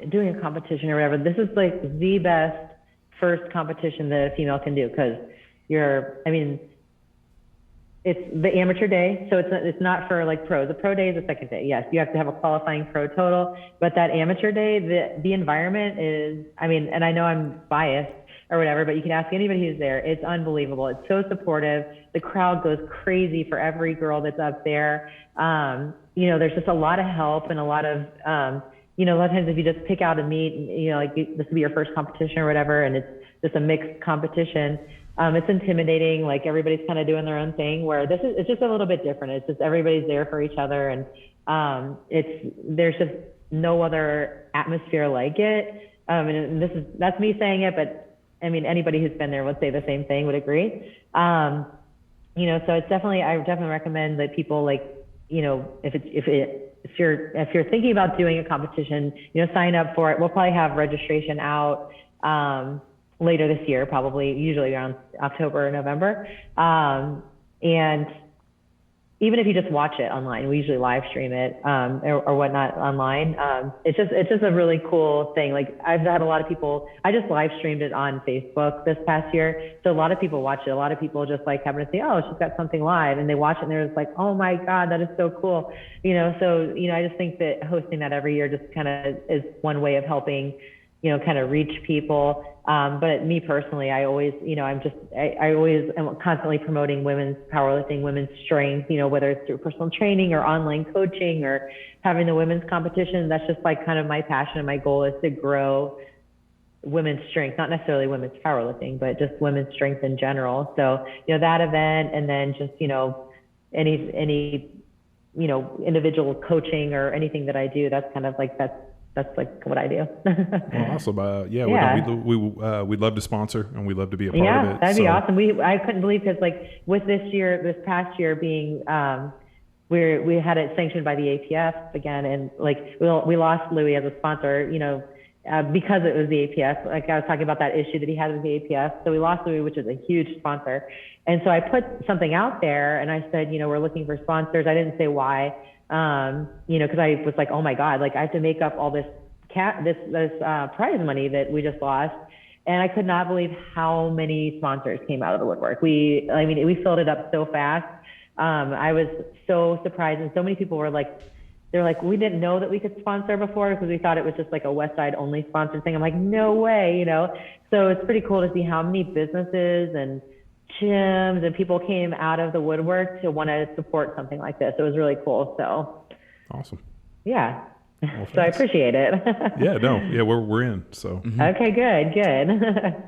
doing a competition or whatever, this is like the best first competition that a female can do, because it's the amateur day, so it's not for like pros. The pro day is the second day. Yes, you have to have a qualifying pro total, but that amateur day, the environment is, and I know I'm biased or whatever, but you can ask anybody who's there. It's unbelievable. It's so supportive. The crowd goes crazy for every girl that's up there. There's just a lot of help and a lot of, a lot of times if you just pick out a meet, this will be your first competition or whatever, and it's just a mixed competition. It's intimidating. Like everybody's kind of doing their own thing, where it's just a little bit different. It's just everybody's there for each other, and there's just no other atmosphere like it. And that's me saying it, but anybody who's been there would say the same thing, would agree. So it's definitely, I would definitely recommend that people if you're thinking about doing a competition, sign up for it. We'll probably have registration out later this year, probably usually around October or November. And even if you just watch it online, we usually live stream it or whatnot online. It's just a really cool thing. Like I've had a lot of people, I just live streamed it on Facebook this past year. So a lot of people watch it. A lot of people just like happen to say, oh, she's got something live, and they watch it and they're just like, oh my God, that is so cool. I just think that hosting that every year just kind of is one way of helping, kind of reach people. But me personally, I always, I always am constantly promoting women's powerlifting, women's strength, whether it's through personal training or online coaching or having the women's competition. That's just like kind of my passion, and my goal is to grow women's strength, not necessarily women's powerlifting, but just women's strength in general. So, that event, and then just, any individual coaching or anything that I do, that's kind of like, that's like what I do. Well, awesome. We'd love to sponsor, and we'd love to be a part of it. Yeah, that'd be awesome. I couldn't believe, because like with this past year being, we had it sanctioned by the APF again, and like we lost Louie as a sponsor, because it was the APF. Like I was talking about that issue that he had with the APF. So we lost Louie, which is a huge sponsor. And so I put something out there and I said, we're looking for sponsors. I didn't say why. Because I was like, oh my God, like I have to make up all this prize money that we just lost. And I could not believe how many sponsors came out of the woodwork. We filled it up so fast. I was so surprised. And so many people were like, they're like, we didn't know that we could sponsor before, because we thought it was just like a Westside only sponsored thing. I'm like, no way, So it's pretty cool to see how many businesses and gyms and people came out of the woodwork to want to support something like this. It was really cool. So awesome. Yeah. Well, so I appreciate it. We're in. So Okay, good.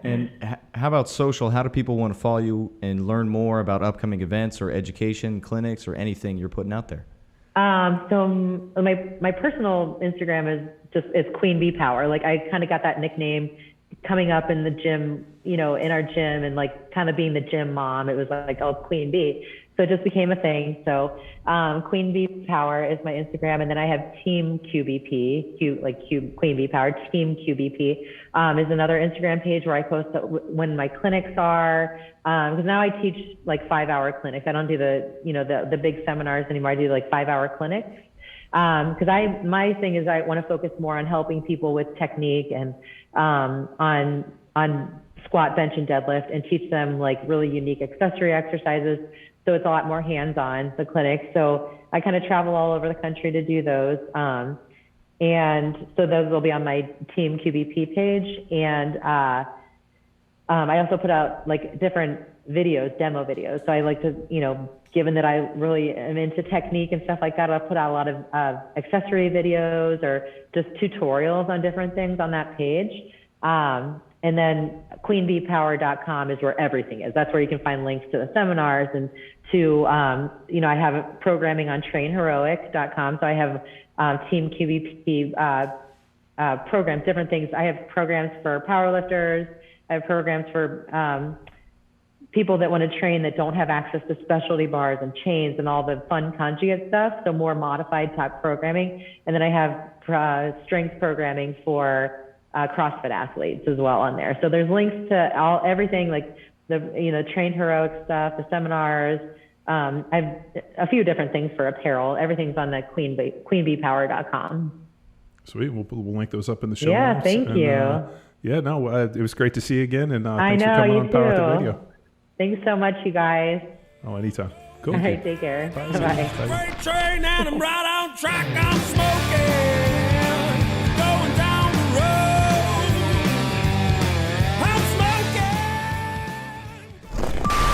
And how about social? How do people want to follow you and learn more about upcoming events or education clinics or anything you're putting out there? So my personal Instagram is Queen Bee Power. Like I kind of got that nickname coming up in the gym, in our gym, and like kind of being the gym mom. It was like, oh, Queen Bee. So it just became a thing. So Queen Bee Power is my Instagram. And then I have Team QBP, Queen Bee Power. Team QBP is another Instagram page where I post when my clinics are. Because now I teach like 5-hour clinics. I don't do the big seminars anymore. I do like 5-hour clinics. Because my thing is I want to focus more on helping people with technique and on squat, bench, and deadlift, and teach them like really unique accessory exercises. So it's a lot more hands-on, the clinic. So I kind of travel all over the country to do those. And so those will be on my Team QBP page. And I also put out like different videos, demo videos. So I like to, given that I really am into technique and stuff like that, I'll put out a lot of accessory videos or just tutorials on different things on that page. And then queenbeepower.com is where everything is. That's where you can find links to the seminars and to, I have programming on trainheroic.com. So I have Team QBP programs, different things. I have programs for powerlifters. I have programs for people that want to train that don't have access to specialty bars and chains and all the fun conjugate stuff. So more modified type programming. And then I have strength programming for CrossFit athletes as well on there. So there's links to everything, like the Train Heroic stuff, the seminars. I have a few different things for apparel. Everything's on the queenbeepower.com. Sweet. We'll link those up in the show Yeah, notes. thank you. It was great to see you again, and I thanks know, for coming you on Powerlifting Radio. Thanks so much, you guys. Oh, anytime. Cool. All right, take care. Bye. Bye. Bye. Freight train and I'm right on track, I'm smoking.